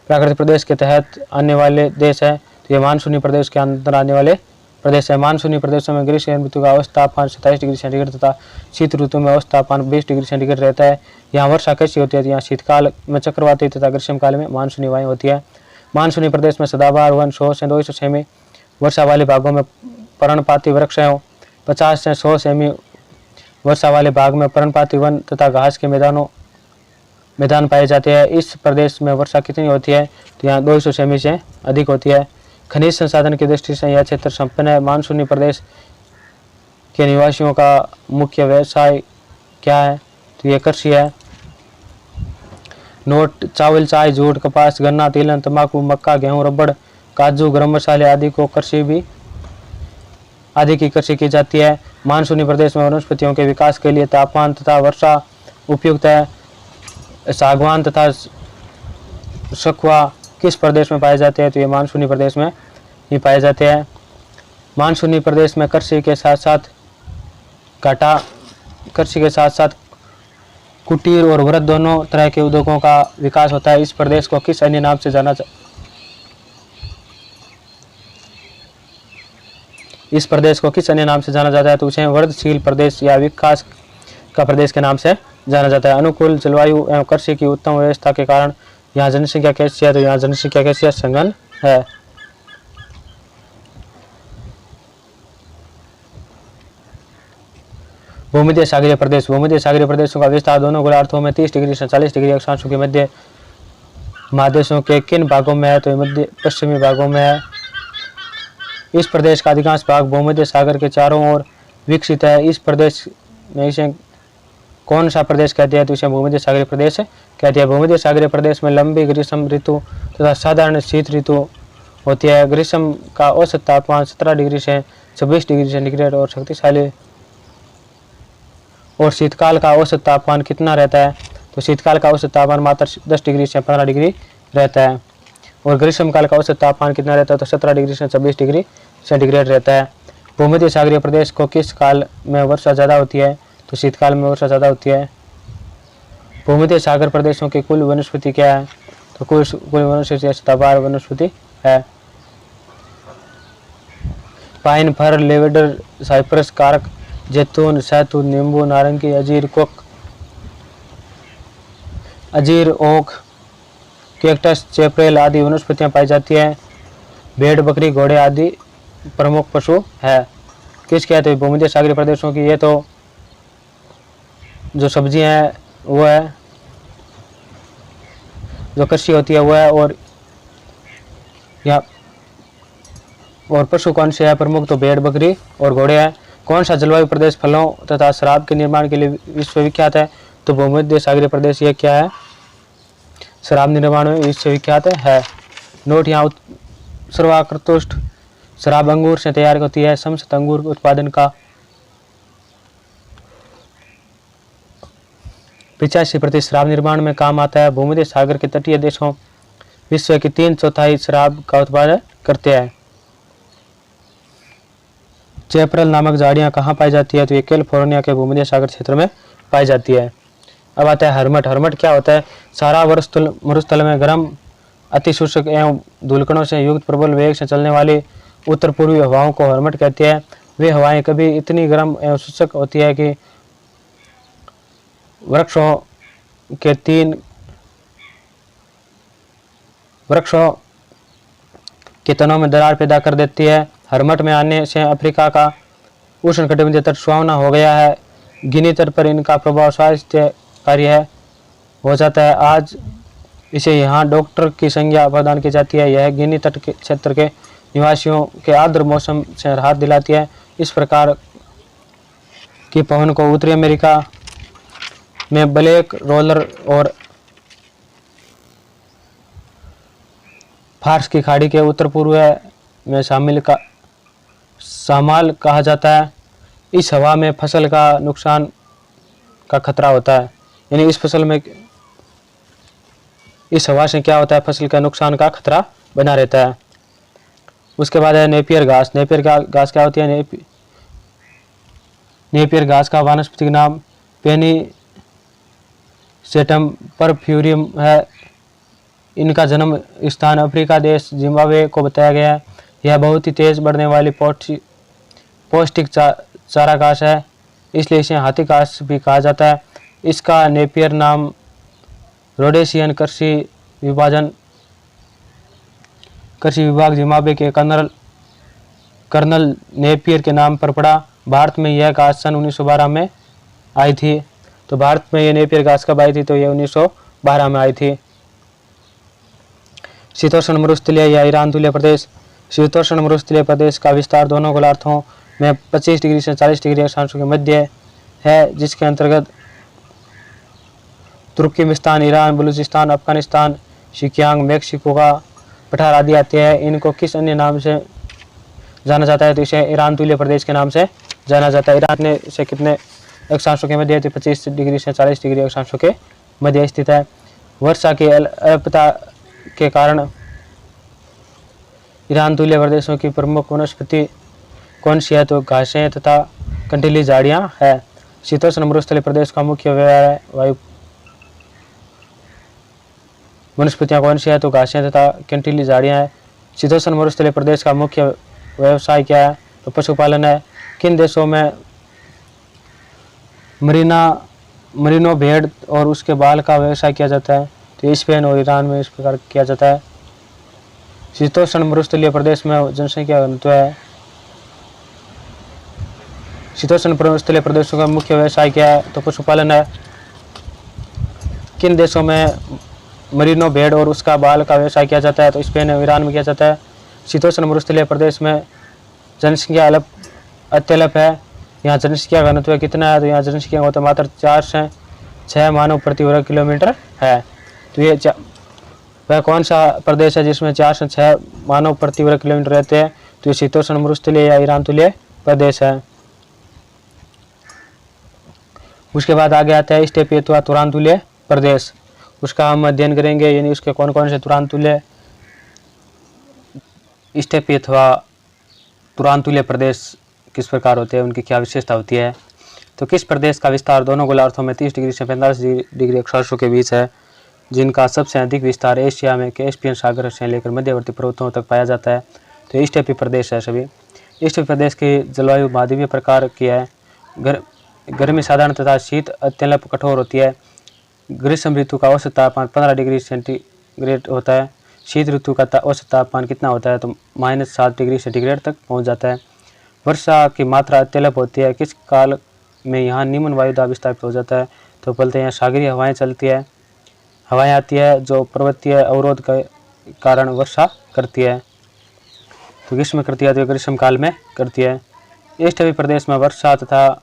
प्राकृतिक प्रदेश के तहत आने वाले देश है? तो ये मानसूनी प्रदेश के अंदर आने वाले प्रदेश है। मानसूनी प्रदेशों में ग्रीष्म ऋतु का औसत तापमान 27 डिग्री सेंटीग्रेड तथा शीत ऋतु में औसत तापमान 20 डिग्री सेंटीग्रेड रहता है। यहाँ वर्षा कैसी होती है? यहाँ शीतकाल में चक्रवाती तथा ग्रीष्मकाल में मानसूनी हवाएं होती है। मानसूनी प्रदेश में सदाबहार वन 100 से 200 सेमी वर्षा वाले भागों में पर्णपाती वृक्ष हैं। 50 से 100 सेमी वर्षा वाले भाग में पर्णपाती वन तथा घास के मैदान पाए जाते हैं। इस प्रदेश में वर्षा कितनी होती है? तो यहाँ 200 सेमी से अधिक होती है। खनिज संसाधन की दृष्टि से यह क्षेत्र संपन्न है। मानसूनी प्रदेश के निवासियों का मुख्य व्यवसाय क्या है? तो यह कृषि है। नोट: चावल, चाय, जूट, कपास, गन्ना, तिलहन, तंबाकू, मक्का, गेहूं, रबड़, काजू, गरम मसाले आदि की कृषि की जाती है। मानसूनी प्रदेश में वनस्पतियों के विकास के लिए तापमान तथा वर्षा उपयुक्त है। सागवान तथा सखुआ किस प्रदेश में पाए जाते हैं? तो ये मानसूनी प्रदेश में ही पाए जाते हैं। मानसूनी प्रदेश में कृषि के साथ साथ कुटीर और वृहद दोनों तरह के उद्योगों का विकास होता है। इस प्रदेश को किस अन्य नाम से जाना जाता है? तो उसे वृद्धिशील प्रदेश या विकास का प्रदेश के नाम से जाना जाता है। अनुकूल जलवायु एवं कृषि की उत्तम व्यवस्था के कारण यहाँ जनसंख्या कैसी है? तो यहाँ जनसंख्या कैसी है? संघन है। भूमध्य सागरीय प्रदेश। भूमध्य सागरीय प्रदेशों का विस्तार दोनों गोलार्धों में 30 डिग्री से 40 डिग्री अक्षांशों के मध्य महादेशों के किन भागों में है? तो मध्य पश्चिमी भागों में है। इस प्रदेश का अधिकांश भाग भूमध्य सागर के चारों ओर विकसित है। इस प्रदेश में इसे कौन सा प्रदेश कहते हैं? तो इसे भूमध्य सागरीय प्रदेश कहते हैं। भूमध्य सागरीय प्रदेश में लंबी ग्रीष्म ऋतु तथा साधारण शीत ऋतु होती है। ग्रीष्म का औसत तापमान 17 डिग्री से 26 डिग्री सेंटीग्रेड और शीतकाल का औसत तापमान कितना रहता है? तो शीतकाल का औसत तापमान मात्र 10 डिग्री से 15 डिग्री रहता है। और ग्रीष्मकाल का औसत तापमान कितना रहता है? तो 17 डिग्री से 26 डिग्री सेंटीग्रेड रहता है। भूमध्य सागरीय प्रदेश को किस काल में वर्षा ज़्यादा होती है? तो शीतकाल में वर्षा ज़्यादा होती है। भूमध्य सागर प्रदेशों की कुल वनस्पति क्या है? तो कुल वनस्पति सदाबहार वनस्पति है। पाइन, फर, लेवेंडर, साइप्रस, कारक, जैतून, शहतूत, नींबू, नारंगी, अंजीर, ओक, कैक्टस, चेपरेल आदि वनस्पतियां पाई जाती है। भेड़, बकरी, घोड़े आदि प्रमुख पशु है। किस कहते हैं? भूमध्य सागरीय प्रदेशों की ये तो जो सब्जियां हैं वो है, जो कृषि होती है वो है, और पशु कौन से है प्रमुख? तो भेड़, बकरी और घोड़े हैं। कौन सा जलवायु प्रदेश फलों तथा शराब के निर्माण के लिए विश्वविख्यात है? तो भूमध्य सागरीय प्रदेश ये क्या है? शराब निर्माण में विश्वविख्यात है। नोट: यहाँ सर्वोत्कृष्ट शराब अंगूर से तैयार होती है। समस्त अंगूर उत्पादन का 85% शराब निर्माण में काम आता है। भूमध्य सागर के तटीय देशों विश्व की 3/4 शराब का उत्पादन करते हैं। चेपरल नामक झाड़ियाँ कहाँ पाई जाती है? तो ये कैलिफोर्निया के भूमध्य सागर क्षेत्र में पाई जाती है। अब आता है हर्मट। हर्मट क्या होता है? सारा वर्ष मरुस्थल में गर्म, अति शुष्क एवं धूलकणों से युक्त प्रबल वेग से चलने वाली उत्तर पूर्वी हवाओं को हर्मट कहते हैं। वे हवाएं कभी इतनी गर्म एवं शुष्क होती है कि वृक्षों के तनों में दरार पैदा कर देती है। हरमट में आने से अफ्रीका का उष्णकटिबंधीय तट सुहावना हो गया है। गिनी तट पर इनका प्रभाव स्वास्थ्यकारी है हो जाता है। आज इसे यहाँ डॉक्टर की संज्ञा प्रदान की जाती है। यह गिनी तट के क्षेत्र के निवासियों के आर्द्र मौसम से राहत दिलाती है। इस प्रकार की पवन को उत्तरी अमेरिका में ब्लैक रोलर और फार्स की खाड़ी के उत्तर पूर्व में शामाल कहा जाता है। इस हवा में फसल का नुकसान का खतरा होता है, यानी इस हवा से क्या होता है, फसल का नुकसान का खतरा बना रहता है। उसके बाद है नेपियर घास। नेपियर घास क्या होती है? नेपियर घास का वानस्पतिक नाम पेनीसेटम परफ्यूरियम है। इनका जन्म स्थान अफ्रीका देश जिम्बाब्वे को बताया गया है। यह बहुत ही तेज बढ़ने वाली पौष्टिक चारा घास है, इसलिए इसे हाथी घास भी कहा जाता है। इसका नेपियर नाम रोडेशियन कृषि विभाग जिम्बाब्वे के कर्नल नेपियर के नाम पर पड़ा। भारत में यह घास सन 1912 में आई थी। तो भारत में यह नेपियर घास कब आई थी? तो यह 1912 में आई थी। शीतोष्ण मरुस्थलीय या ईरान तुल्य प्रदेश। शीतोष्ण मरुस्थलीय प्रदेश का विस्तार दोनों गोलार्धों में 25 डिग्री से 40 डिग्री अक्षांशों के मध्य है, जिसके अंतर्गत Turkmenistan, Iran, Balochistan, Afghanistan, Xinjiang, Mexico का पठार आदि आते हैं। इनको किस अन्य नाम से जाना जाता है? तो इसे ईरान तुल्य प्रदेश के नाम से जाना जाता है। ईरान से कितने अक्षांशों के मध्य? 25 डिग्री से 40 डिग्री अक्षांशों के मध्य स्थित है। वर्षा की अल्पता के कारण ईरान तुल्य प्रदेशों की प्रमुख वनस्पति कौन सी है? तो घासें तथा कंटीली झाड़ियां है। शीतोष्ण मरुस्थलीय प्रदेश का मुख्य वायु वनस्पतियां कौन सी है? तो घासें तथा कंटीली झाड़ियां है। शीतोष्ण मरुस्थलीय प्रदेश का मुख्य व्यवसाय क्या है? तो पशुपालन है। किन देशों में मरीनो भेड़ और उसके बाल का व्यवसाय किया जाता है? तो स्पेन और ईरान में इस प्रकार किया जाता है। शीतोष्ण मरुस्थलीय प्रदेश में जनसंख्या घनत्व है। शीतोष्ण मरुस्थलीय प्रदेशों का मुख्य व्यवसाय क्या है? तो पशुपालन है। किन देशों में मरीनो भेड़ और उसका बाल का व्यवसाय किया जाता है? तो स्पेन और ईरान में किया जाता है। शीतोष्ण मरुस्थलीय प्रदेश में जनसंख्या अत्यल्प है। यहाँ जनसंख्या घनत्व कितना है? तो यहाँ जनसंख्या घनत्व मात्र 4 से 6 मानव प्रति वर्ग किलोमीटर है। तो ये वह कौन सा प्रदेश है जिसमें 4 से 6 मानव प्रति वर्ग किलोमीटर रहते हैं? तो ये शीतोष्ण मरुस्थलीय या ईरान तुल्य प्रदेश है। उसके बाद आगे आता है स्टेपी अथवा तुरांतुल्य प्रदेश। उसका हम अध्ययन करेंगे, यानी उसके कौन कौन से तुरांतुल्य स्टेपी अथवा तुरांतुल्य प्रदेश किस प्रकार होते हैं, उनकी क्या विशेषता होती है। तो किस प्रदेश का विस्तार दोनों गोलार्धों में 30 डिग्री से 45 डिग्री अक्षांशों के बीच है, जिनका सबसे अधिक विस्तार एशिया में कैस्पियन सागर से लेकर मध्यवर्ती पर्वतों तक पाया जाता है। तो ये स्टेपी प्रदेश है सभी। स्टेपी प्रदेश की जलवायु महाद्वीपीय प्रकार की है। गर्मी साधारण तथा शीत अत्यल्प कठोर होती है। ग्रीष्म ऋतु का औसत तापमान 15 डिग्री सेंटीग्रेड होता है। शीत ऋतु का औसत तापमान कितना होता है? तो -7 डिग्री सेंटीग्रेड तक पहुंच जाता है। वर्षा की मात्रा अत्यल्प होती है। किस काल में यहाँ निम्न वायुदाब विस्थापित हो जाता है? तो बोलते हैं यहाँ सागरीय हवाएं आती है जो पर्वतीय अवरोध के कारण वर्षा करती है। तो ग्रीष्म करती है, तो ग्रीष्म काल में करती है। स्टेपी प्रदेश में वर्षा तथा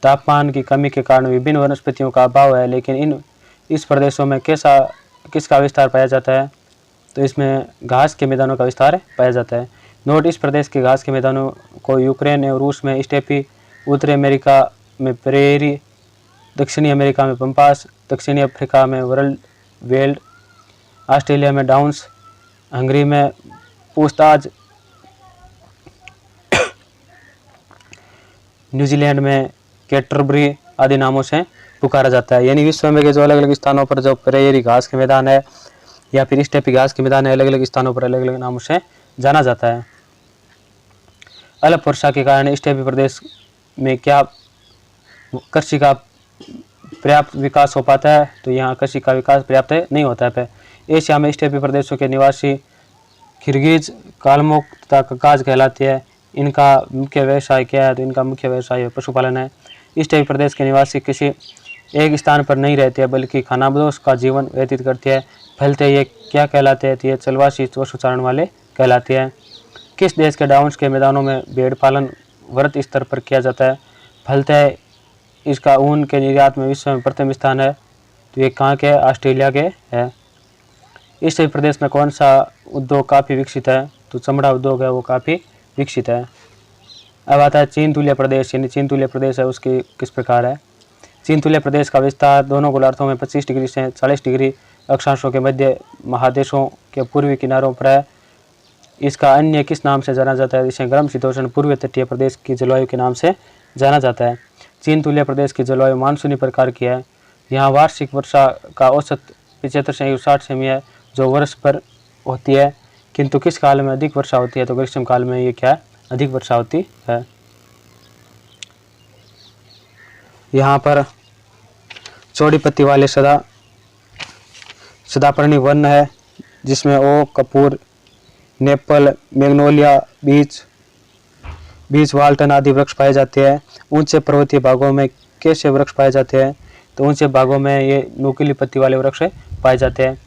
तापमान की कमी के कारण विभिन्न वनस्पतियों का अभाव है, लेकिन इस प्रदेशों में किसका विस्तार पाया जाता है? तो इसमें घास के मैदानों का विस्तार पाया जाता है। नोट, इस प्रदेश के घास के मैदानों को यूक्रेन और रूस में स्टेपी, उत्तरी अमेरिका में प्रेरी, दक्षिणी अमेरिका में पंपास, दक्षिणी अफ्रीका में वेल्ड, ऑस्ट्रेलिया में डाउन्स, हंगरी में पूछताछ, न्यूजीलैंड में कैटरबरी आदि नामों से पुकारा जाता है। यानी विश्व में के जो अलग अलग स्थानों पर जो प्रेरी घास के मैदान है या फिर स्टेपी घास के मैदान है, अलग अलग स्थानों पर अलग अलग नामों से जाना जाता है। अल्प वर्षा के कारण स्टेपी प्रदेश में क्या कृषि का पर्याप्त विकास हो पाता है? तो यहाँ कृषि का विकास पर्याप्त नहीं होता है। एशिया में स्टेपी प्रदेशों के निवासी खिरगिज, कालमोक तथा ककाज कहलाती है। इनका मुख्य व्यवसाय क्या है? तो इनका मुख्य व्यवसाय पशुपालन है। इस टाइप प्रदेश के निवासी किसी एक स्थान पर नहीं रहते हैं बल्कि खानाबदोश का जीवन व्यतीत करते हैं। फलते ये क्या कहलाते हैं? तो ये चलवासी पशुचारण वाले कहलाते हैं। किस देश के डाउन्स के मैदानों में भेड़ पालन वर्त स्तर पर किया जाता है? फलते इसका ऊन के निर्यात में विश्व में प्रथम स्थान है। तो ये कहाँ के? ऑस्ट्रेलिया के है। इस प्रदेश में कौन सा उद्योग काफ़ी विकसित है? तो चमड़ा उद्योग है वो काफ़ी विकसित है। अब आता है चीन तुल्य प्रदेश, यानी चीन तुल्य प्रदेश है उसकी किस प्रकार है। चीन तुल्य प्रदेश का विस्तार दोनों गोलार्धों में 25 डिग्री से 40 डिग्री अक्षांशों के मध्य महादेशों के पूर्वी किनारों पर है। इसका अन्य किस नाम से जाना जाता है? इसे गर्म शीतोष्ण पूर्वी तटीय प्रदेश की जलवायु के नाम से जाना जाता है। चीन तुल्य प्रदेश की जलवायु मानसूनी प्रकार की है। यहाँ वार्षिक वर्षा का औसत 75 से 60 सेमी है जो वर्ष पर होती है, किंतु किस काल में अधिक वर्षा होती है? तो ग्रीष्म काल में ये क्या है? अधिक वर्षा होती है। यहाँ पर चौड़ी पत्ती वाले सदापर्णी वन है जिसमें ओक, कपूर, नेपल, मैग्नोलिया, बीच वाल्टन आदि वृक्ष पाए जाते हैं। ऊंचे पर्वतीय भागों में कैसे वृक्ष पाए जाते हैं? तो ऊंचे भागों में ये नुकीली पत्ती वाले वृक्ष पाए जाते हैं।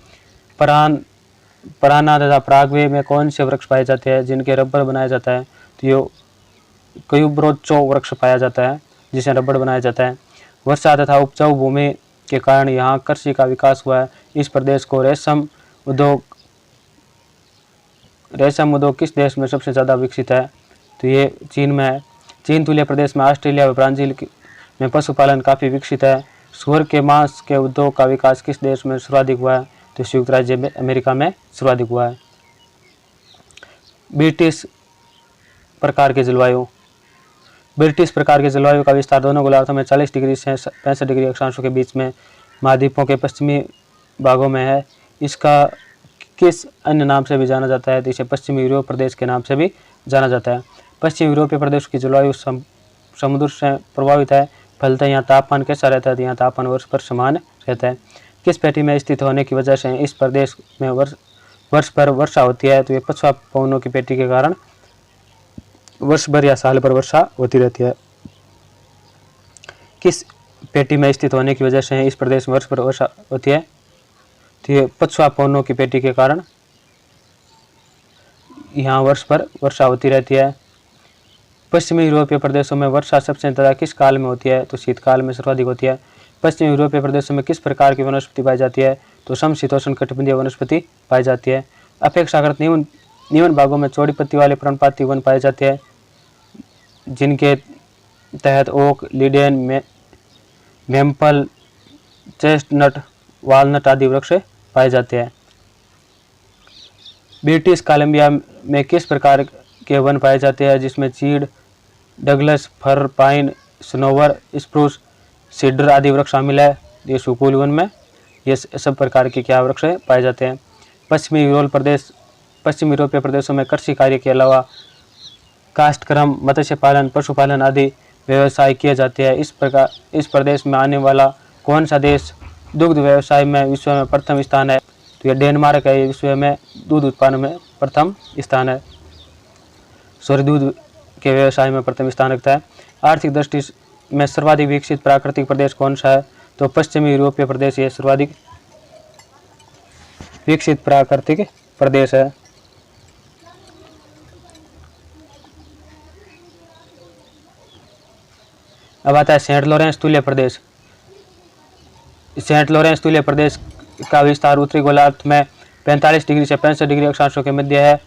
पराना तथा पराग्वे में कौन से वृक्ष पाए जाते हैं जिनके रबर बनाया जाता है? तो ये क्यूब्रोचो वृक्ष पाया जाता है जिसे रबर बनाया जाता है। वर्षा तथा उपजाऊ भूमि के कारण यहाँ कृषि का विकास हुआ है। इस प्रदेश को रेशम उद्योग किस देश में सबसे ज़्यादा विकसित है? तो ये चीन में है। चीन तुल्य प्रदेश में ऑस्ट्रेलिया व ब्राज़ील में पशुपालन काफ़ी विकसित है। सूअर के मांस के उद्योग का विकास किस देश में सर्वाधिक हुआ है? तो संयुक्त राज्य अमेरिका में सर्वाधिक हुआ है। ब्रिटिश प्रकार के जलवायु का विस्तार दोनों गोलार्धों में 40 डिग्री से 65 डिग्री अक्षांशों के बीच में महाद्वीपों के पश्चिमी भागों में है। इसका किस अन्य नाम से भी जाना जाता है? तो इसे पश्चिमी यूरोप प्रदेश के नाम से भी जाना जाता है। पश्चिमी यूरोपीय प्रदेश की जलवायु समुद्र से प्रभावित है। फलतः यहाँ तापमान कैसा रहता है? तो यहाँ तापमान वर्ष पर समान रहता है। किस पेटी में स्थित होने की वजह से इस प्रदेश में वर्ष पर वर्षा होती है? तो ये पछुआ पवनों की पेटी के कारण वर्ष भर या साल भर वर्षा होती रहती है। किस पेटी में स्थित होने की वजह से इस प्रदेश में वर्ष भर वर्षा होती है? तो ये पछुआ पवनों की पेटी के कारण यहाँ वर्ष भर वर्षा होती रहती है। पश्चिमी यूरोपीय प्रदेशों में वर्षा सबसे ज़्यादा किस काल में होती है? तो शीतकाल में सर्वाधिक होती है। पश्चिमी यूरोपीय प्रदेशों में किस प्रकार की वनस्पति पाई जाती है? तो समशीतोष्ण कटिबंधीय वनस्पति पाई जाती है। अपेक्षाकृत न्यून भागों में चौड़ी पत्ती वाले पर्णपाती वन पाए जाते हैं जिनके तहत ओक, लिडेन, मेपल, चेस्टनट, वालनट आदि वृक्ष पाए जाते हैं। ब्रिटिश कोलंबिया में किस प्रकार के वन पाए जाते हैं जिसमें चीड़, डगलस, फर, पाइन, स्नोवर, स्प्रूस, सीडर आदि वृक्ष शामिल है। ये सुकूल वन में ये सब प्रकार के क्या वृक्ष पाए जाते हैं। पश्चिमी यूरोपीय प्रदेशों में कृषि कार्य के अलावा काष्ठक्रम, मत्स्य पालन, पशुपालन आदि व्यवसाय किए जाते हैं। इस प्रदेश में आने वाला कौन सा देश दुग्ध व्यवसाय में विश्व में प्रथम स्थान है? तो ये डेनमार्क है। ये विश्व में दूध उत्पादन में प्रथम स्थान है, दूध के व्यवसाय में प्रथम स्थान रखता है। आर्थिक दृष्टि में सर्वाधिक विकसित प्राकृतिक प्रदेश कौन सा है? तो पश्चिमी यूरोपीय प्रदेश ये सर्वाधिक विकसित प्राकृतिक प्रदेश है। अब आता है सेंट लॉरेंस तुल्य प्रदेश। सेंट लॉरेंस तुल्य प्रदेश का विस्तार उत्तरी गोलार्ध में 45 डिग्री से 65 डिग्री अक्षांशों के मध्य है।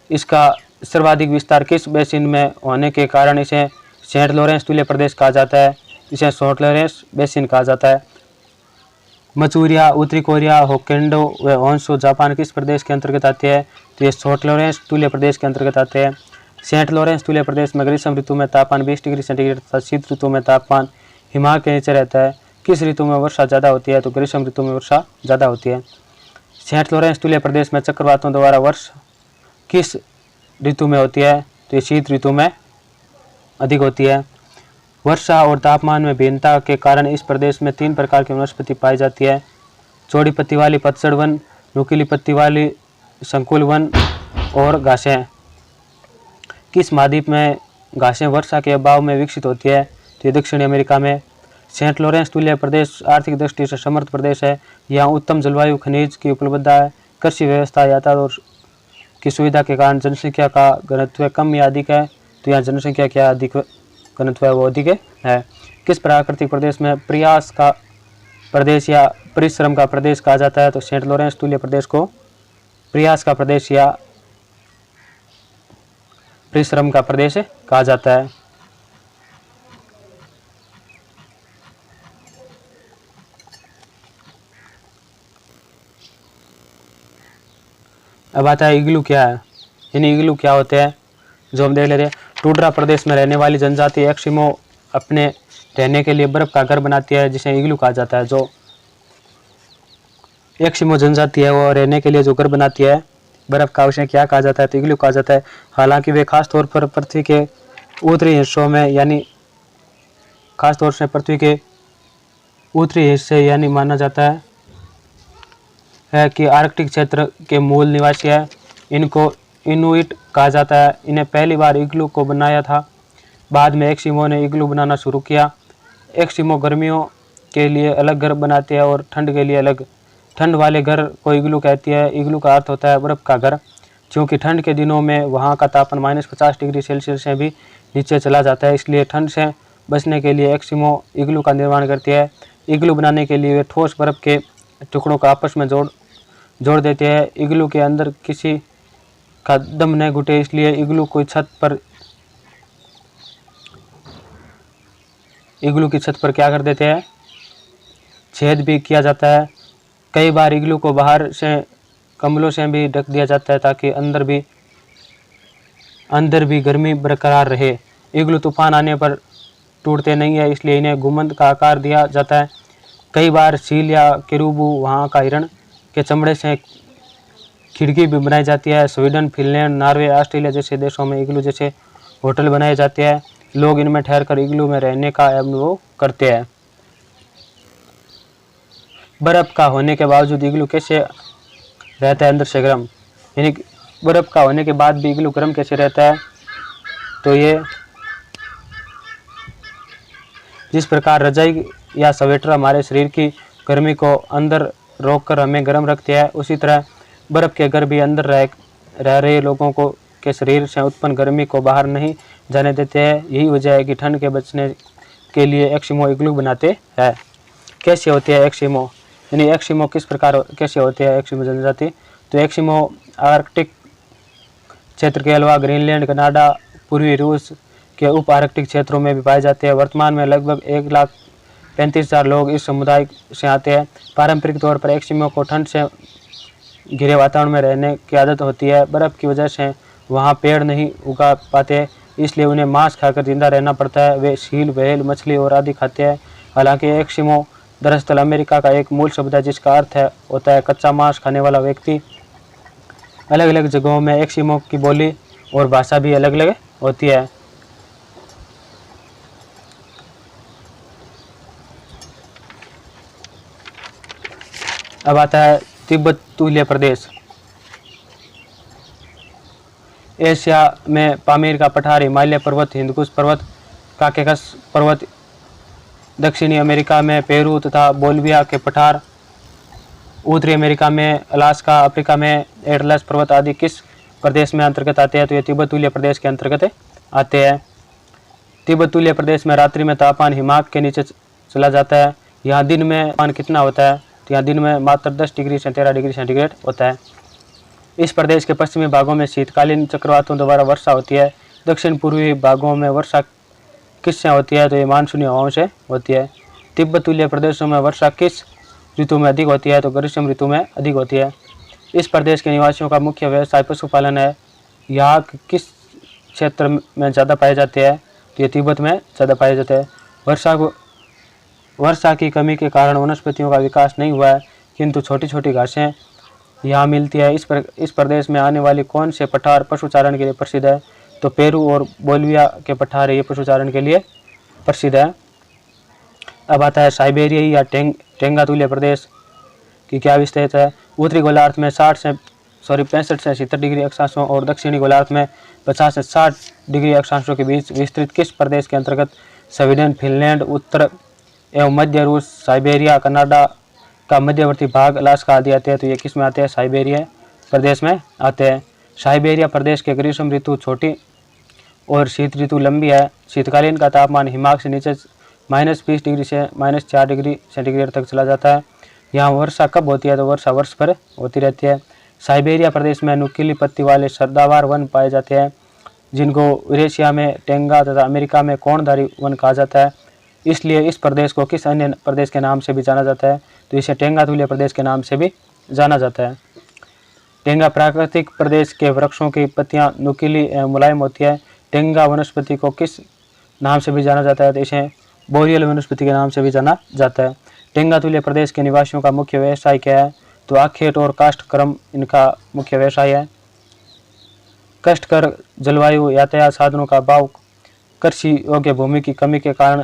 इसका सर्वाधिक विस्तार किस बेसिन में होने के कारण इसे सेंट लॉरेंस तुल्य प्रदेश कहा जाता है? इसे सेंट लॉरेंस बेसिन कहा जाता है। मचूरिया, उत्तरी कोरिया, होक्काइडो व होन्शू जापान किस प्रदेश के अंतर्गत आते हैं? तो ये सेंट लॉरेंस तुल्य प्रदेश के अंतर्गत आते हैं। सेंट लॉरेंस तुल्य प्रदेश में ग्रीष्म ऋतु में तापमान 20 डिग्री सेंटीग्रेड तथा शीत ऋतु में तापमान हिमालय के नीचे रहता है। किस ऋतु में वर्षा ज़्यादा होती है? तो ग्रीष्म ऋतु में वर्षा ज़्यादा होती है। सेंट लॉरेंस तुल्य प्रदेश में चक्रवातों द्वारा वर्षा किस ऋतु में होती है? तो ये शीत ऋतु में अधिक होती है। वर्षा और तापमान में भिन्नता के कारण इस प्रदेश में 3 प्रकार की वनस्पति पाई जाती है। चौड़ी पत्ती वाली पतझड़ वन, नुकीली पत्ती वाली संकुल वन और घासें। किस महाद्वीप में घासें वर्षा के अभाव में विकसित होती है? तो ये दक्षिणी अमेरिका में। सेंट लॉरेंस तुल्य प्रदेश आर्थिक दृष्टि से समृद्ध प्रदेश है। यहाँ उत्तम जलवायु, खनिज की उपलब्धता है, कृषि व्यवस्था, यातायात की सुविधा के कारण जनसंख्या का घनत्व कम या अधिक है। तो यहाँ जनसंख्या क्या अधिक घनत्व है, वो अधिक है। किस प्राकृतिक प्रदेश में प्रयास का प्रदेश या परिश्रम का प्रदेश कहा जाता है? तो सेंट लॉरेंस तुल्य प्रदेश को प्रयास का प्रदेश या परिश्रम का प्रदेश कहा जाता है। अब आता है इग्लू क्या है, यानी इग्लू क्या होते हैं, जो हम देख ले रहे हैं। टुंड्रा प्रदेश में रहने वाली जनजाति एस्किमो अपने रहने के लिए बर्फ का घर बनाती है, जिसे इग्लू कहा जाता है। जो एस्किमो जनजाति है वो रहने के लिए जो घर बनाती है बर्फ का, उसे क्या कहा जाता है? तो इग्लू कहा जाता है। हालांकि वे खासतौर पर पृथ्वी के उत्तरी हिस्सों में, यानी खासतौर से पृथ्वी के उत्तरी हिस्से यानी माना जाता है कि आर्कटिक क्षेत्र के मूल निवासी है। इनको इनुइट कहा जाता है। इन्हें पहली बार इग्लू को बनाया था। बाद में एस्किमो ने इग्लू बनाना शुरू किया। एस्किमो गर्मियों के लिए अलग घर बनाते हैं और ठंड के लिए अलग। ठंड वाले घर को इग्लू कहती है। इग्लू का अर्थ होता है बर्फ़ का घर। क्योंकि ठंड के दिनों में वहाँ का तापमान -50 डिग्री सेल्सियस से भी नीचे चला जाता है, इसलिए ठंड से बचने के लिए एस्किमो इग्लू का निर्माण करती है। इग्लू बनाने के लिए वे ठोस बर्फ़ के टुकड़ों को आपस में जोड़ देते हैं। इग्लू के अंदर किसी का दम न घुटे, इसलिए इग्लू की छत पर क्या कर देते हैं, छेद भी किया जाता है। कई बार इग्लू को बाहर से कंबलों से भी ढक दिया जाता है ताकि अंदर भी गर्मी बरकरार रहे। इग्लू तूफान आने पर टूटते नहीं है, इसलिए इन्हें गुंबद का आकार दिया जाता है। कई बार सील या केरूबू, वहाँ का हिरण के चमड़े से खिड़की भी बनाई जाती है। स्वीडन, फिनलैंड, नॉर्वे, ऑस्ट्रेलिया जैसे देशों में इग्लू जैसे होटल बनाए जाते हैं। लोग इनमें ठहरकर इग्लू में रहने का अनुभव करते हैं। बर्फ़ का होने के बावजूद इग्लू कैसे रहता है अंदर से गर्म, यानी बर्फ़ का होने के बाद भी इग्लू गर्म कैसे रहता है? तो ये जिस प्रकार रजाई या स्वेटर हमारे शरीर की गर्मी को अंदर रोककर हमें गर्म रखते हैं, उसी तरह बर्फ़ के घर भी अंदर रह रहे लोगों को के शरीर से उत्पन्न गर्मी को बाहर नहीं जाने देते हैं। यही वजह है कि ठंड के बचने के लिए एस्किमो इग्लू बनाते हैं। कैसे होते हैं एस्किमो, यानी एस्किमो किस प्रकार कैसे होते हैं एस्किमो जनजाति? तो एस्किमो आर्कटिक क्षेत्र के अलावा ग्रीनलैंड, कनाडा, पूर्वी रूस के उप आर्कटिक क्षेत्रों में भी पाए जाते हैं। वर्तमान में लगभग 1,35,000 लोग इस समुदाय से आते हैं। पारंपरिक तौर पर एस्किमो को ठंड से घिरे वातावरण में रहने की आदत होती है। बर्फ़ की वजह से वहाँ पेड़ नहीं उगा पाते, इसलिए उन्हें मांस खाकर जिंदा रहना पड़ता है। वे सील, व्हेल, मछली और आदि खाते हैं। हालांकि एस्किमो दरअसल अमेरिका का एक मूल शब्द है, जिसका अर्थ होता है कच्चा मांस खाने वाला व्यक्ति। अलग अलग जगहों में एस्किमो की बोली और भाषा भी अलग अलग होती है। अब आता है तिब्बत तुल्य प्रदेश। एशिया में पामीर का पठार, हिमालय पर्वत, हिंदकुश पर्वत, काकेकस पर्वत, दक्षिणी अमेरिका में पेरू तथा बोलिविया के पठार, उत्तरी अमेरिका में अलास्का, अफ्रीका में एटलस पर्वत आदि किस प्रदेश में अंतर्गत आते हैं? तो ये तिब्बत तुल्य प्रदेश के अंतर्गत आते हैं। तिब्बत तुल्य प्रदेश में रात्रि में तापमान हिमांक के नीचे चला जाता है। यहाँ दिन में तापमान कितना होता है? तो यहाँ दिन में मात्र 10 डिग्री से 13 डिग्री सेंटीग्रेड होता है। इस प्रदेश के पश्चिमी भागों में शीतकालीन चक्रवातों द्वारा वर्षा होती है। दक्षिण पूर्वी भागों में वर्षा किससे होती है? तो ये मानसूनी हवाओं से होती है। तिब्बत तुल्य प्रदेशों में वर्षा किस ऋतु में अधिक होती है? तो ग्रीष्म ऋतु में अधिक होती है। इस प्रदेश के निवासियों का मुख्य व्यवसाय पशुपालन है। यहाँ किस क्षेत्र में ज़्यादा पाए जाते हैं? तो ये तिब्बत में ज़्यादा पाए जाते हैं। वर्षा की कमी के कारण वनस्पतियों का विकास नहीं हुआ है, किंतु छोटी छोटी घासें यहाँ मिलती है। इस प्रदेश में आने वाली कौन से पठार पशुचारण के लिए प्रसिद्ध है? तो पेरू और बोलिविया के पठार ये पशुचारण के लिए प्रसिद्ध है। अब आता है साइबेरिया या टेंगा तुल्य प्रदेश की क्या विशेषता है? उत्तरी गोलार्ध में 60 से 65 से 70 डिग्री अक्षांशों और दक्षिणी गोलार्ध में 50 से 60 डिग्री अक्षांशों के बीच विस्तृत किस प्रदेश के अंतर्गत स्वीडन, फिनलैंड, उत्तर एवं मध्य रूस, साइबेरिया, कनाडा का मध्यवर्ती भाग, अलास्का आदि आते हैं? तो ये किस में आते हैं? साइबेरिया प्रदेश में आते हैं। साइबेरिया प्रदेश के ग्रीष्म ऋतु छोटी और शीत ऋतु लंबी है। शीतकालीन का तापमान हिमांक से नीचे -20 डिग्री से -4 डिग्री सेंटीग्रेड तक चला जाता है। यहाँ वर्षा कब होती है? तो वर्षा वर्ष भर होती रहती है। साइबेरिया प्रदेश में नुकीली पत्ती वाले सदाबहार वन पाए जाते हैं, जिनको यूरेशिया में टेंगा तथा अमेरिका में कोणधारी वन कहा जाता है। इसलिए इस प्रदेश को किस अन्य प्रदेश के नाम से भी जाना जाता है? तो इसे टेंगा तुल्य प्रदेश के नाम से भी जाना जाता है। टेंगा प्राकृतिक प्रदेश के वृक्षों की पत्तियां नुकीली एवं मुलायम होती है। टेंगा वनस्पति को किस नाम से भी जाना जाता है? तो इसे बोरियल वनस्पति के नाम से भी जाना जाता है। टेंगा तुल्य प्रदेश के निवासियों का मुख्य व्यवसाय क्या है? तो आखेट और काष्ठकर्म इनका मुख्य व्यवसाय है। कष्टकर जलवायु, यातायात साधनों का अभाव, कृषि योग्य भूमि की कमी के कारण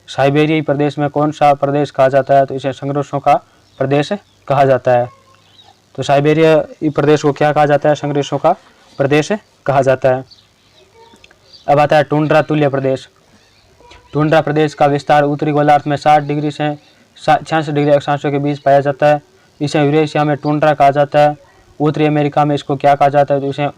साइबेरियाई प्रदेश में कौन सा प्रदेश कहा जाता है? तो इसे संघर्षों का प्रदेश कहा जाता है। तो साइबेरियाई प्रदेश को क्या कहा जाता है? संघर्षों का प्रदेश कहा जाता है। अब आता है टुंड्रा तुल्य प्रदेश। टुंड्रा प्रदेश का विस्तार उत्तरी गोलार्ध में 60 डिग्री से 66 डिग्री अक्षांशों के बीच पाया जाता है। इसे यूरेशिया में टुंड्रा कहा जाता है। उत्तरी अमेरिका में इसको क्या कहा जाता है? तो इसे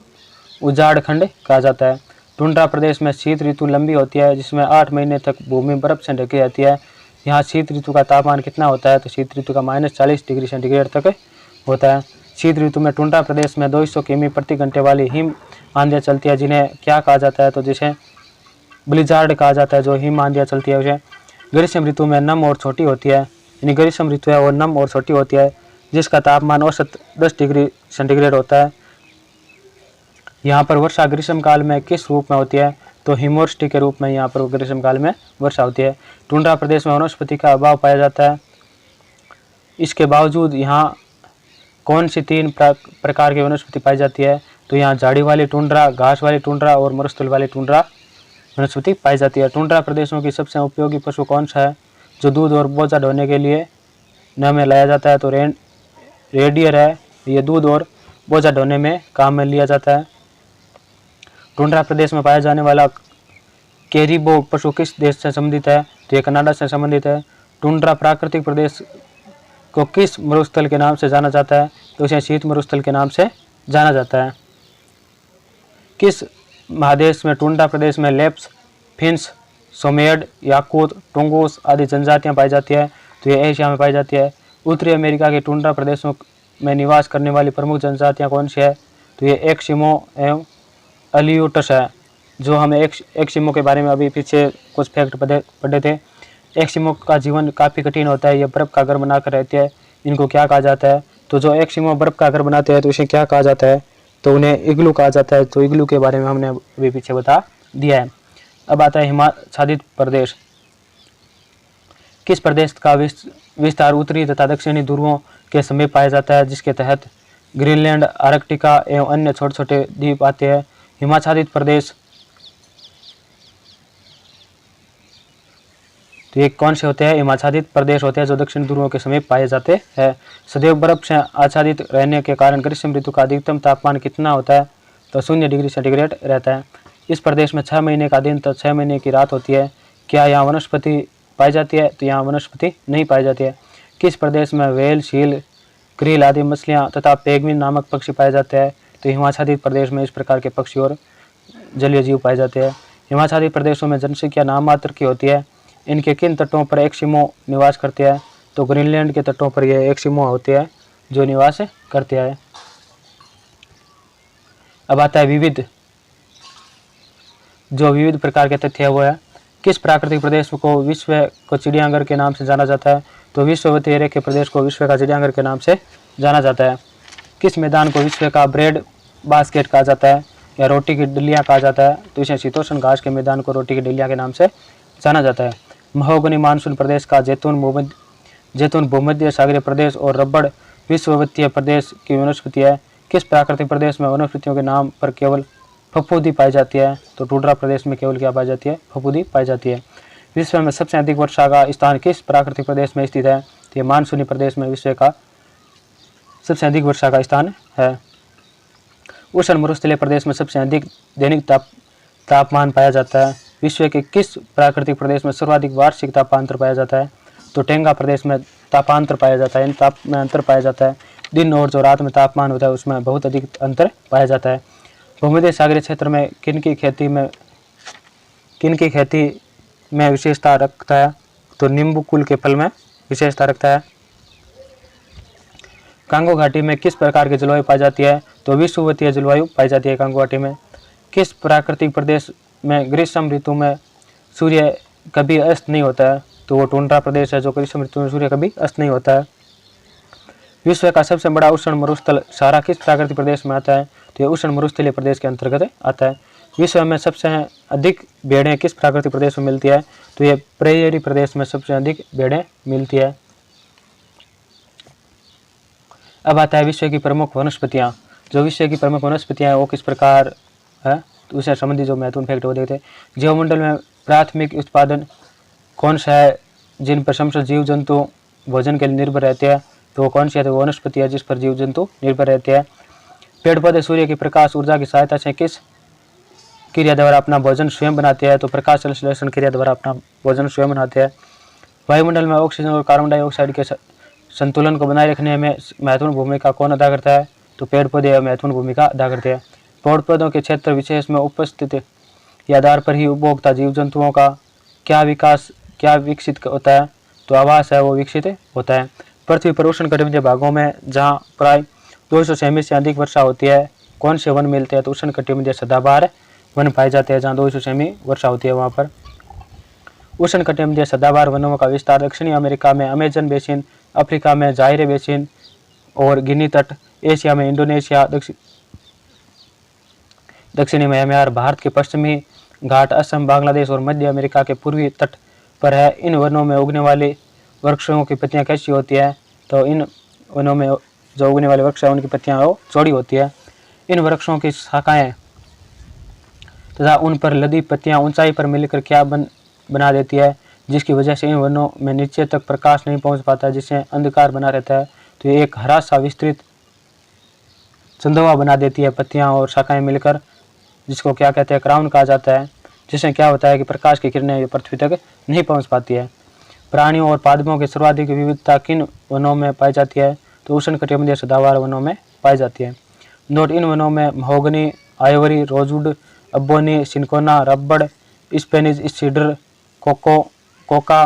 उजाड़ खंड कहा जाता है। टुंड्रा प्रदेश में शीत ऋतु लंबी होती है, जिसमें 8 महीने तक भूमि बर्फ से ढकी रहती है। यहाँ शीत ऋतु का तापमान कितना होता है? तो शीत ऋतु का -40 डिग्री सेंटीग्रेड तक होता है। शीत ऋतु में टुंड्रा प्रदेश में 200 किमी प्रति घंटे वाली हिम आंधियाँ चलती है, जिन्हें क्या कहा जाता है? तो जिसे ब्लिजार्ड कहा जाता है। जो हिम आंधियाँ चलती है उसे ग्रीष्म ऋतु में नम और छोटी होती है। यानी ग्रीष्म ऋतु है वो नम और छोटी होती है, जिसका तापमान औसत 10 डिग्री सेंटीग्रेड होता है। यहाँ पर वर्षा ग्रीष्म काल में किस रूप में होती है? तो हिमवृष्टि के रूप में यहाँ पर ग्रीष्म काल में वर्षा होती है। टुंड्रा प्रदेश में वनस्पति का अभाव पाया जाता है। इसके बावजूद यहाँ कौन सी 3 प्रकार की वनस्पति पाई जाती है? तो यहाँ झाड़ी वाली टुंड्रा, घास वाली टुंड्रा और मरुस्थल वाली टुंड्रा वनस्पति पाई जाती है। टुंड्रा प्रदेशों की सबसे उपयोगी पशु कौन सा है जो दूध और बोझा ढोने के लिए न में लाया जाता है? तो रेडियर है। ये दूध और बोझा ढोने में काम में लिया जाता है। टुंड्रा प्रदेश में पाया जाने वाला कैरिबो पशु किस देश से संबंधित है? तो ये कनाडा से संबंधित है। टुंड्रा प्राकृतिक प्रदेश को किस मरुस्थल के नाम से जाना जाता है? तो इसे शीत मरुस्थल के नाम से जाना जाता है। किस महादेश में टुंड्रा प्रदेश में लेप्स, फिन्स, सोमेड, याकूत, टुंगूस आदि जनजातियां पाई जाती है? तो ये एशिया में पाई जाती है। उत्तरी अमेरिका के टुंड्रा प्रदेशों में निवास करने वाली प्रमुख जनजातियां कौन सी है? तो ये एक्सिमो एवं अलियूटस है। जो हम एक्सिमो के बारे में अभी पीछे कुछ फैक्ट पढ़े थे। एक्सिमो का जीवन काफ़ी कठिन होता है। ये बर्फ़ का घर बनाकर रहते हैं। इनको क्या कहा जाता है? तो जो एक्सिमो बर्फ़ का घर बनाते हैं तो इसे क्या कहा जाता है? तो उन्हें इग्लू कहा जाता है। तो इग्लू के बारे में हमने अभी पीछे बता दिया है। अब आता है हिमाच्छादित प्रदेश। किस प्रदेश का विस्तार उत्तरी तथा दक्षिणी ध्रुवों के समीप पाया जाता है, जिसके तहत ग्रीनलैंड, आर्कटिका एवं अन्य छोटे छोटे द्वीप आते हैं? हिमाच्छादित प्रदेश तो ये कौन से होते हैं? हिमाच्छादित प्रदेश होते हैं जो दक्षिण ध्रुवों के समीप पाए जाते हैं। सदैव बर्फ से आच्छादित रहने के कारण ग्रीष्म ऋतु का अधिकतम तापमान कितना होता है? तो 0 डिग्री सेंटीग्रेड रहता है। इस प्रदेश में 6 महीने का दिन तो 6 महीने की रात होती है। क्या यहाँ वनस्पति पाई जाती है? तो यहाँ वनस्पति नहीं पाई जाती है। किस प्रदेश में व्हेल, सील, क्रील आदि मछलियाँ तथा पेंगुइन नामक पक्षी पाए जाते हैं? तो हिमाच्छादित प्रदेश में इस प्रकार के पक्षी और जलीय जीव पाए जाते हैं। हिमाच्छादित प्रदेशों में जनसंख्या नाम मात्र की होती है। इनके किन तटों पर एक्सिमो निवास करते हैं? तो ग्रीनलैंड के तटों पर यह एक्सिमो होते हैं जो निवास करते हैं। अब आता है विविध। जो विविध प्रकार के तथ्य है वो है किस प्राकृतिक प्रदेश को विश्व को चिड़ियाघर के नाम से जाना जाता है? तो विश्ववतीय रेखे प्रदेश को विश्व का चिड़ियाघर के नाम से जाना जाता है। किस मैदान को विश्व का ब्रेड बास्केट कहा जाता है या रोटी की डलियाँ कहा जाता है? तो इसे शीतोष्ण घास के मैदान को रोटी की डलियाँ के नाम से जाना जाता है। महोगनी मानसून प्रदेश का जैतून भूमध्य सागरीय प्रदेश और रबड़ विश्ववतीय प्रदेश की वनस्पति है। किस प्राकृतिक प्रदेश में वनस्पतियों के नाम पर केवल फफूंदी पाई जाती है? तो टुंड्रा प्रदेश में केवल क्या पाई जाती है? फफूंदी पाई जाती है। विश्व में सबसे अधिक वर्षा का स्थान किस प्राकृतिक प्रदेश में स्थित है? तो ये मानसूनी प्रदेश में विश्व का सबसे अधिक वर्षा का स्थान है। उष्ण मरुस्थलीय प्रदेश में सबसे अधिक दैनिक तापमान पाया जाता है। विश्व के किस प्राकृतिक प्रदेश में सर्वाधिक वार्षिक तापांतर पाया जाता है? तो टेंगा प्रदेश में तापांतर पाया जाता है, इन ताप में अंतर पाया जाता है। दिन और जो रात में तापमान होता है उसमें बहुत अधिक अंतर पाया जाता है। भूमध्य सागरीय क्षेत्र में किन की खेती में विशेषता रखता है? तो नींबू कुल के फल में विशेषता रखता है। कांगो घाटी में किस प्रकार की जलवायु पाई जाती है? तो विषुवतीय जलवायु पाई जाती है कांगो घाटी में। किस प्राकृतिक प्रदेश में ग्रीष्म ऋतु में सूर्य कभी अस्त नहीं होता है? तो वो टुंड्रा प्रदेश है जो ग्रीष्म ऋतु में सूर्य कभी अस्त नहीं होता है। विश्व का सबसे बड़ा उष्ण मरुस्थल सहारा किस प्राकृतिक प्रदेश में आता है? तो ये उष्ण मरुस्थलीय प्रदेश के अंतर्गत आता है। विश्व में सबसे अधिक भेड़ें किस प्राकृतिक प्रदेश में मिलती है? तो ये प्रेयरी प्रदेश में सबसे अधिक भेड़ें मिलती है। अब आता है विश्व की प्रमुख वनस्पतियाँ। जो विश्व की प्रमुख वनस्पतियाँ वो किस प्रकार है, तो उससे संबंधित जो महत्वपूर्ण फैक्ट वो देखते हैं। जीवमंडल में प्राथमिक उत्पादन कौन सा है जिन पर समस्त जीव जंतु भोजन के लिए निर्भर रहते हैं? तो कौन सी है? तो वनस्पति है जिस पर जीव जंतु निर्भर रहते हैं। पेड़ पौधे सूर्य की प्रकाश ऊर्जा की सहायता से किस क्रिया द्वारा अपना भोजन स्वयं बनाते हैं? तो प्रकाश संश्लेषण क्रिया द्वारा अपना भोजन स्वयं बनाते हैं। वायुमंडल में ऑक्सीजन और कार्बन डाइऑक्साइड के संतुलन को बनाए रखने में महत्वपूर्ण भूमिका कौन अदा करता है? तो पेड़ पौधे महत्वपूर्ण भूमिका अदा करते हैं। पेड़ पौधों के क्षेत्र विशेष में उपस्थित के आधार पर ही उपभोक्ता जीव जंतुओं का क्या विकसित होता है? तो आवास है वो विकसित होता है। पृथ्वी पर उष्णकटिबंधीय भागों में जहाँ प्राय 200 सेमी से अधिक वर्षा होती है कौन से वन मिलते हैं? तो उष्णकटिबंधीय सदाबहार वन पाए जाते हैं। जहाँ 200 सेमी वर्षा होती है वहाँ पर उष्णकटिबंधीय सदाबहार वनों का विस्तार दक्षिणी अमेरिका में अमेजन बेसिन, अफ्रीका में जायरे बेसिन और गिनी तट, एशिया में इंडोनेशिया, दक्षिणी म्यांमार, भारत के पश्चिमी घाट, असम, बांग्लादेश और मध्य अमेरिका के पूर्वी तट पर है। इन वनों में उगने वाले वृक्षों की पत्तियां कैसी होती है? तो इन वनों में जो उगने वाले वृक्ष है उनकी पत्तियां वो चौड़ी होती है। इन वृक्षों की शाखाएं तथा उन पर लदी पत्तियां ऊंचाई पर मिलकर क्या बना देती है, जिसकी वजह से इन वनों में नीचे तक प्रकाश नहीं पहुंच पाता, जिससे अंधकार बना रहता है। तो ये एक हरा सा विस्तृत चंदवा बना देती है पत्तियां और शाखाएं मिलकर, जिसको क्या कहते हैं? क्राउन कहा जाता है। जिससे क्या होता है कि प्रकाश की किरणें पृथ्वी तक नहीं पहुंच पाती है। प्राणियों और पादपों की सर्वाधिक विविधता किन वनों में पाई जाती है? तो उष्णकटिबंधीय सदाबहार वनों में पाई जाती है। नोट: इन वनों में mahogany, ivory, rosewood, ebony, cinchona, रबड़, Spanish cedar, coca,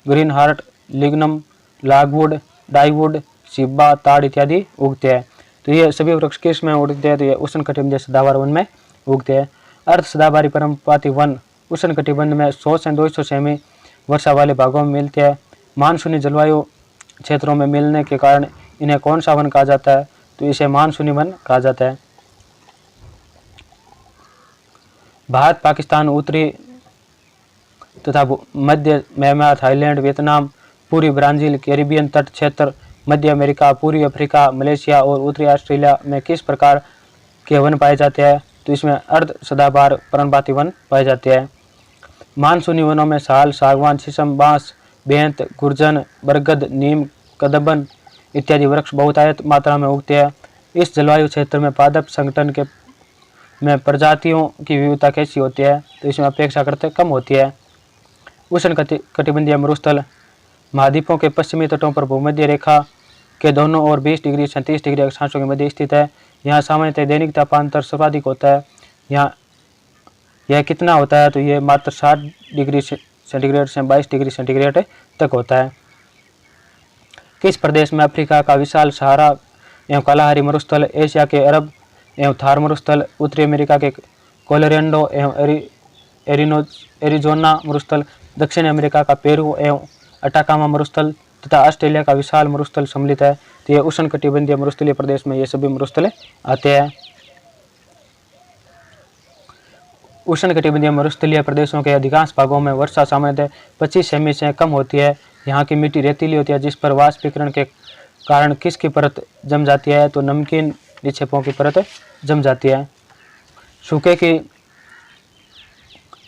greenheart, lignum, logwood, dyewood, ceiba, ताड़ इत्यादि उगते हैं। तो ये सभी वृक्ष किस में उगते हैं? तो ये उष्णकटिबंधीय सदाबहार वन में उगते हैं। अर्ध सदाबहारी परंपराती वन उष्णकटिबंध में 100 से 200 सेमी वर्षा वाले भागों में मिलते हैं। मानसूनी जलवायु क्षेत्रों में मिलने के कारण इन्हें कौन सा वन कहा जाता है? तो इसे मानसूनी वन कहा जाता है। भारत, पाकिस्तान, उत्तरी तथा मध्य म्यांमार, थाईलैंड, वियतनाम, पूर्वी ब्राजील, कैरिबियन तट क्षेत्र, मध्य अमेरिका, पूर्वी अफ्रीका, मलेशिया और उत्तरी ऑस्ट्रेलिया में किस प्रकार के वन पाए जाते हैं? तो इसमें अर्ध सदाबहार पर्णपाती वन पाए जाते हैं। मानसूनी वनों में साल, सागवान, शीशम, बांस, बेंत, गुर्जन, बरगद, नीम, कदबन इत्यादि वृक्ष बहुतायत मात्रा में उगते हैं। इस जलवायु क्षेत्र में पादप संगठन के में प्रजातियों की विविधता कैसी होती है? तो इसमें अपेक्षाकृत कम होती है। उष्णकटिबंधीय मरुस्थल महाद्वीपों के पश्चिमी तटों पर भूमध्य रेखा के दोनों ओर 20 डिग्री से 30 डिग्री अक्षांशों के मध्य स्थित है। यहाँ सामान्यतः दैनिक तापांतर सर्वाधिक होता है। यहाँ यह कितना होता है? तो ये मात्र 60 डिग्री सेंटीग्रेड से 22 डिग्री सेंटीग्रेड तक होता है। किस प्रदेश में अफ्रीका का विशाल सहारा एवं कालाहारी मरुस्थल, एशिया के अरब एवं थार मरुस्थल, उत्तरी अमेरिका के कोलोराडो एवं एरिजोना मरुस्थल, दक्षिण अमेरिका का पेरू एवं अटाकामा मरुस्थल तथा ऑस्ट्रेलिया का विशाल मरुस्थल सम्मिलित है? तो ये उष्णकटिबंधीय मरुस्थलीय प्रदेश में ये सभी मरुस्थल आते हैं। उष्णकटिबंधीय मरुस्थलीय प्रदेशों के अधिकांश भागों में वर्षा सामान्यतः 25 सेमी से कम होती है। यहाँ की मिट्टी रेतीली होती है, जिस पर वाष्पीकरण के कारण किसकी परत जम जाती है? तो नमकीन निक्षेपों की परत जम जाती है। सूखे की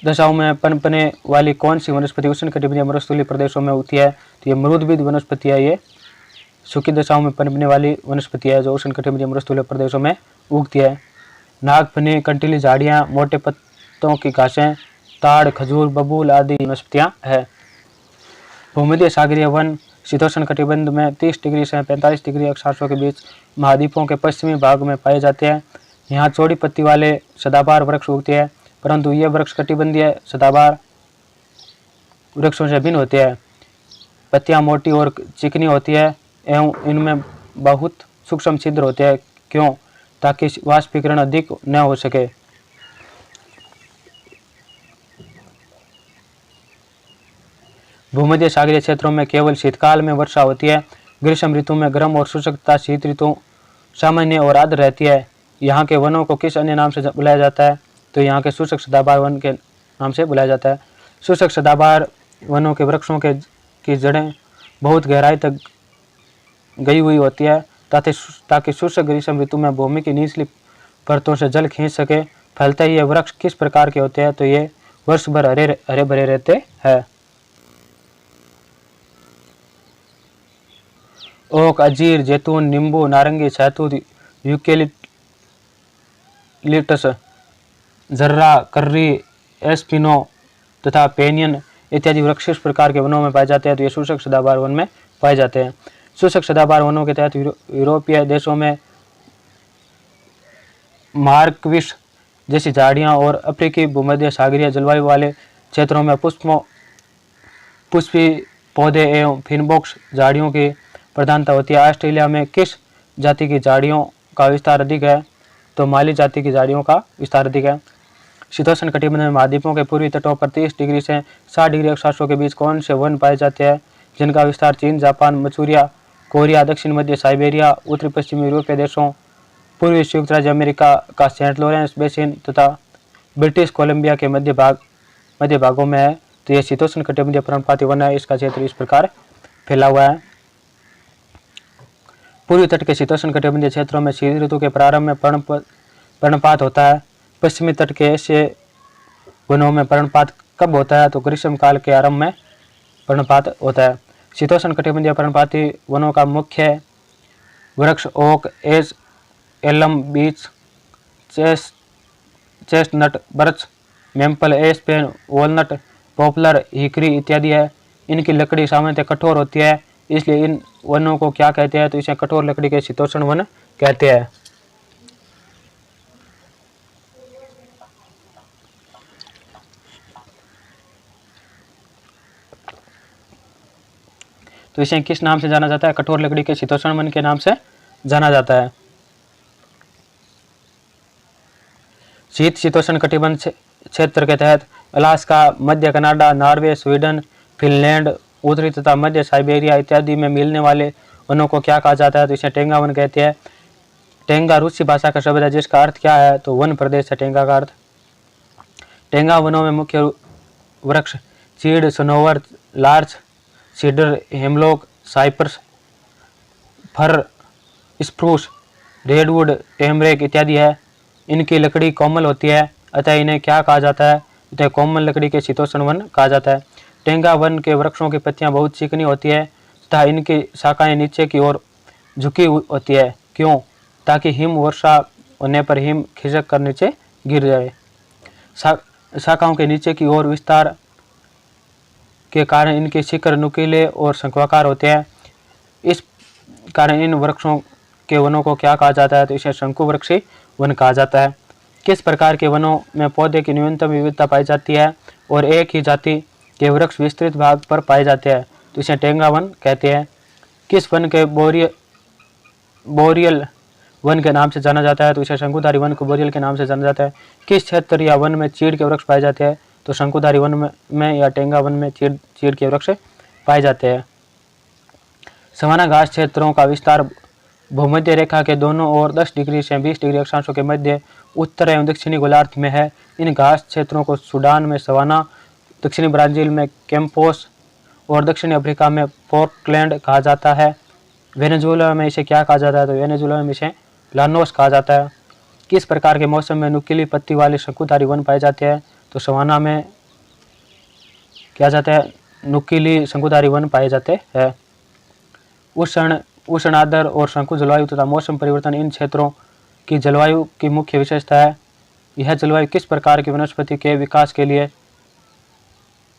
दशाओं में पनपने वाली कौन सी वनस्पति उष्णकटिबंधीय मरुस्थलीय प्रदेशों में उगती है? तो ये मृदुविद वनस्पति है। ये सूखी दशाओं में पनपने वाली वनस्पति है जो उष्णकटिबंधीय मरुस्थलीय प्रदेशों में उगती है। नागफनी, कंटीली झाड़ियाँ, मोटे पत्तों की घासें, ताड़, खजूर, बबूल आदि वनस्पतियाँ हैं। भूमध्य सागरीय वन शीतोष्ण कटिबंध में 30 डिग्री से 45 डिग्री अक्षांशों के बीच महाद्वीपों के पश्चिमी भाग में पाए जाते हैं। यहाँ चौड़ी पत्ती वाले सदाबहार वृक्ष उगते हैं, परंतु ये वृक्ष कटिबंधीय सदाबहार वृक्षों से भिन्न होते हैं। पत्तियाँ मोटी और चिकनी होती है एवं इनमें बहुत सूक्ष्म छिद्र होते हैं। क्यों? ताकि वाष्पीकरण अधिक न हो सके। भूमध्य सागरीय क्षेत्रों में केवल शीतकाल में वर्षा होती है। ग्रीष्म ऋतु में गर्म और शुष्क तथा शीत ऋतु सामान्य और आर्द्र रहती है। यहाँ के वनों को किस अन्य नाम से बुलाया जाता है? तो यहाँ के शुष्क सदाबहार वन के नाम से बुलाया जाता है। शुष्क सदाबहार वनों के वृक्षों की जड़ें बहुत गहराई तक गई हुई होती है ताकि शुष्क ग्रीष्म ऋतु में भूमि की निचली परतों से जल खींच सके। फलते ही ये वृक्ष किस प्रकार के होते हैं? तो ये वर्ष भर हरे भरे रहते हैं। ओक, अंजीर, जैतून, नींबू, नारंगी, शहतूत, यूकेलिप्टस, जर्रा, कर्री, एस्पिनो तथा पेनियन इत्यादि वृक्ष इस प्रकार के वनों में पाए जाते हैं। तो ये शुष्क सदाबहार वन में पाए जाते हैं। शुष्क सदाबहार वनों के तहत यूरोपीय देशों में मार्कविस जैसी झाड़ियाँ और अफ्रीकी भूमध्य सागरीय जलवायु वाले क्षेत्रों में पुष्पी पौधे एवं फिनबॉक्स झाड़ियों की प्रधानता होती है। ऑस्ट्रेलिया में किस जाति की झाड़ियों का विस्तार अधिक है? तो माली जाति की झाड़ियों का विस्तार अधिक है। शीतोष्ण कटिबंध में महाद्वीपों के पूर्वी तटों पर 30 डिग्री से 60 डिग्री अक्षांशों के बीच कौन से वन पाए जाते हैं जिनका विस्तार चीन, जापान, मंचूरिया, कोरिया, दक्षिण मध्य साइबेरिया, उत्तरी पश्चिमी यूरोपीय देशों, पूर्वी संयुक्त राज्य अमेरिका का सेंट लॉरेंस बेसिन तथा ब्रिटिश कोलंबिया के मध्य भागों में है? तो यह शीतोष्ण कटिबंधीय पर्णपाती वन है। इसका क्षेत्र इस प्रकार फैला हुआ है। पूर्वी तट के शीतोष्ण कटिबंधीय क्षेत्रों में शीत ऋतु के प्रारंभ में पर्णपात होता है। पश्चिमी तट के ऐसे वनों में पर्णपात कब होता है? तो ग्रीष्म काल के आरंभ में पर्णपात होता है। शीतोष्ण कटिबंधीय पर्णपाती वनों का मुख्य वृक्ष oak, ash, elm, beech, chestnut, birch, maple, aspen, walnut, poplar, hickory इत्यादि है। इनकी लकड़ी सामान्यतः कठोर होती है, इसलिए इन वनों को क्या कहते हैं? तो इसे कठोर लकड़ी के शीतोष्ण वन कहते हैं। तो इसे किस नाम से जाना जाता है? कठोर लकड़ी के शीतोष्ण वन के नाम से जाना जाता है। शीतोष्ण कटिबंध क्षेत्र के तहत अलास्का, मध्य कनाडा, नॉर्वे, स्वीडन, फिनलैंड, उत्तरी तथा मध्य साइबेरिया इत्यादि में मिलने वाले वनों को क्या कहा जाता है? तो इसे टेंगा वन कहते हैं। टेंगा रूसी भाषा का शब्द है जिसका अर्थ क्या है? तो वन प्रदेश है टेंगा का अर्थ। टेंगा वनों में मुख्य वृक्ष चीड़, सनोवर, लार्च, सीडर, हेमलॉक, साइप्रस, फर, स्प्रूस, रेडवुड, टेमरेक इत्यादि है। इनकी लकड़ी कोमल होती है, अतः इन्हें क्या कहा जाता है? इन्हें कोमल लकड़ी के शीतोष्ण वन कहा जाता है। टेंगा वन के वृक्षों की पत्तियां बहुत चिकनी होती है तथा इनकी शाखाएं नीचे की ओर झुकी होती है। क्यों? ताकि हिम वर्षा होने पर हिम खिसक कर नीचे गिर जाए। शाखाओं के नीचे की ओर विस्तार के कारण इनके शिखर नुकीले और शंक्वाकार होते हैं। इस कारण इन वृक्षों के वनों को क्या कहा जाता है? तो इसे शंकु वृक्षी वन कहा जाता है। किस प्रकार के वनों में पौधे की न्यूनतम विविधता पाई जाती है और एक ही जाति के वृक्ष विस्तृत भाग पर पाए जाते हैं? तो इसे टेंगा वन कहते हैं। किस वन के बोरियल वन के नाम से जाना जाता है? तो इसे शंकुधारी वन को बोरियल के नाम से जाना जाता है। किस क्षेत्र या वन में चीड़ के वृक्ष पाए जाते हैं? तो शंकुधारी वन में या टेंगा वन में चीड़ के वृक्ष पाए जाते हैं। सवाना घास क्षेत्रों का विस्तार भूमध्य रेखा के दोनों ओर 10 डिग्री से 20 डिग्री अक्षांशों के मध्य उत्तर एवं दक्षिणी गोलार्ध में है। इन घास क्षेत्रों को सूडान में सवाना, दक्षिणी ब्राजील में कैंपोस और दक्षिणी अफ्रीका में पोर्टलैंड कहा जाता है। वेनेजुएला में इसे क्या कहा जाता है? तो वेनेजुएला में इसे लानोस कहा जाता है। किस प्रकार के मौसम में नुकीली पत्ती वाले शंकुधारी वन पाए जाते हैं? तो सवाना में क्या जाता है? नुकीली शंकुधारी वन पाए जाते हैं। उष्ण आर्द्र और शंकु जलवायु तथा मौसम परिवर्तन इन क्षेत्रों की जलवायु की मुख्य विशेषता है। यह जलवायु किस प्रकार की वनस्पति के विकास के लिए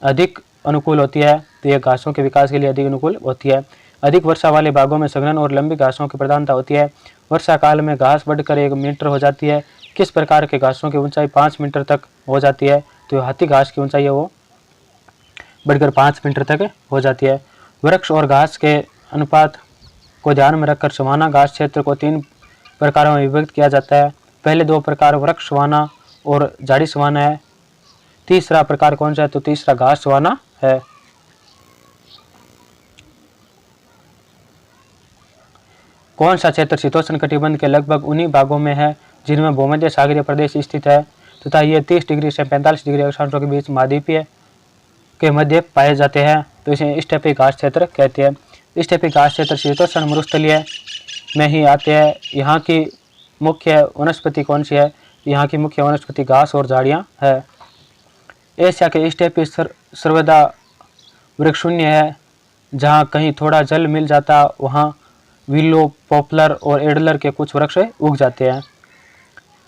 अधिक अनुकूल होती है? तो यह घासों के विकास के लिए अधिक अनुकूल होती है। अधिक वर्षा वाले भागों में सघन और लंबी घासों की प्रधानता होती है। वर्षा काल में घास बढ़कर 1 मीटर हो जाती है। किस प्रकार के घासों की ऊंचाई 5 मीटर तक हो जाती है? तो हाथी घास की ऊंचाई है वो बढ़कर 5 मीटर तक हो जाती है। वृक्ष और घास के अनुपात को ध्यान में रखकर सवाना घास क्षेत्र को 3 प्रकारों में विभक्त किया जाता है। पहले 2 प्रकार वृक्ष सवाना और झाड़ी सवाना है। तीसरा प्रकार कौन सा है? तो तीसरा घास सवाना है। कौन सा क्षेत्र शीतोष्ण कटिबंध के लगभग उन्हीं भागों में है जिनमें भूमध्य सागरीय प्रदेश स्थित है तथा ये 30 डिग्री से 45 डिग्री अक्षांशों के बीच महाद्वीपीय के मध्य पाए जाते हैं? तो इसे स्टेपी घास क्षेत्र कहते हैं। स्टेपी घास क्षेत्र शीतोष्ण मरुस्थलीय में ही आते हैं। यहाँ की मुख्य वनस्पति कौन सी है? यहाँ की मुख्य वनस्पति घास और झाड़ियाँ है। एशिया के स्टेपी सर्वदा वृक्षशून्य है। जहाँ कहीं थोड़ा जल मिल जाता वहाँ विलो, पॉपुलर और एडलर के कुछ वृक्ष उग जाते हैं।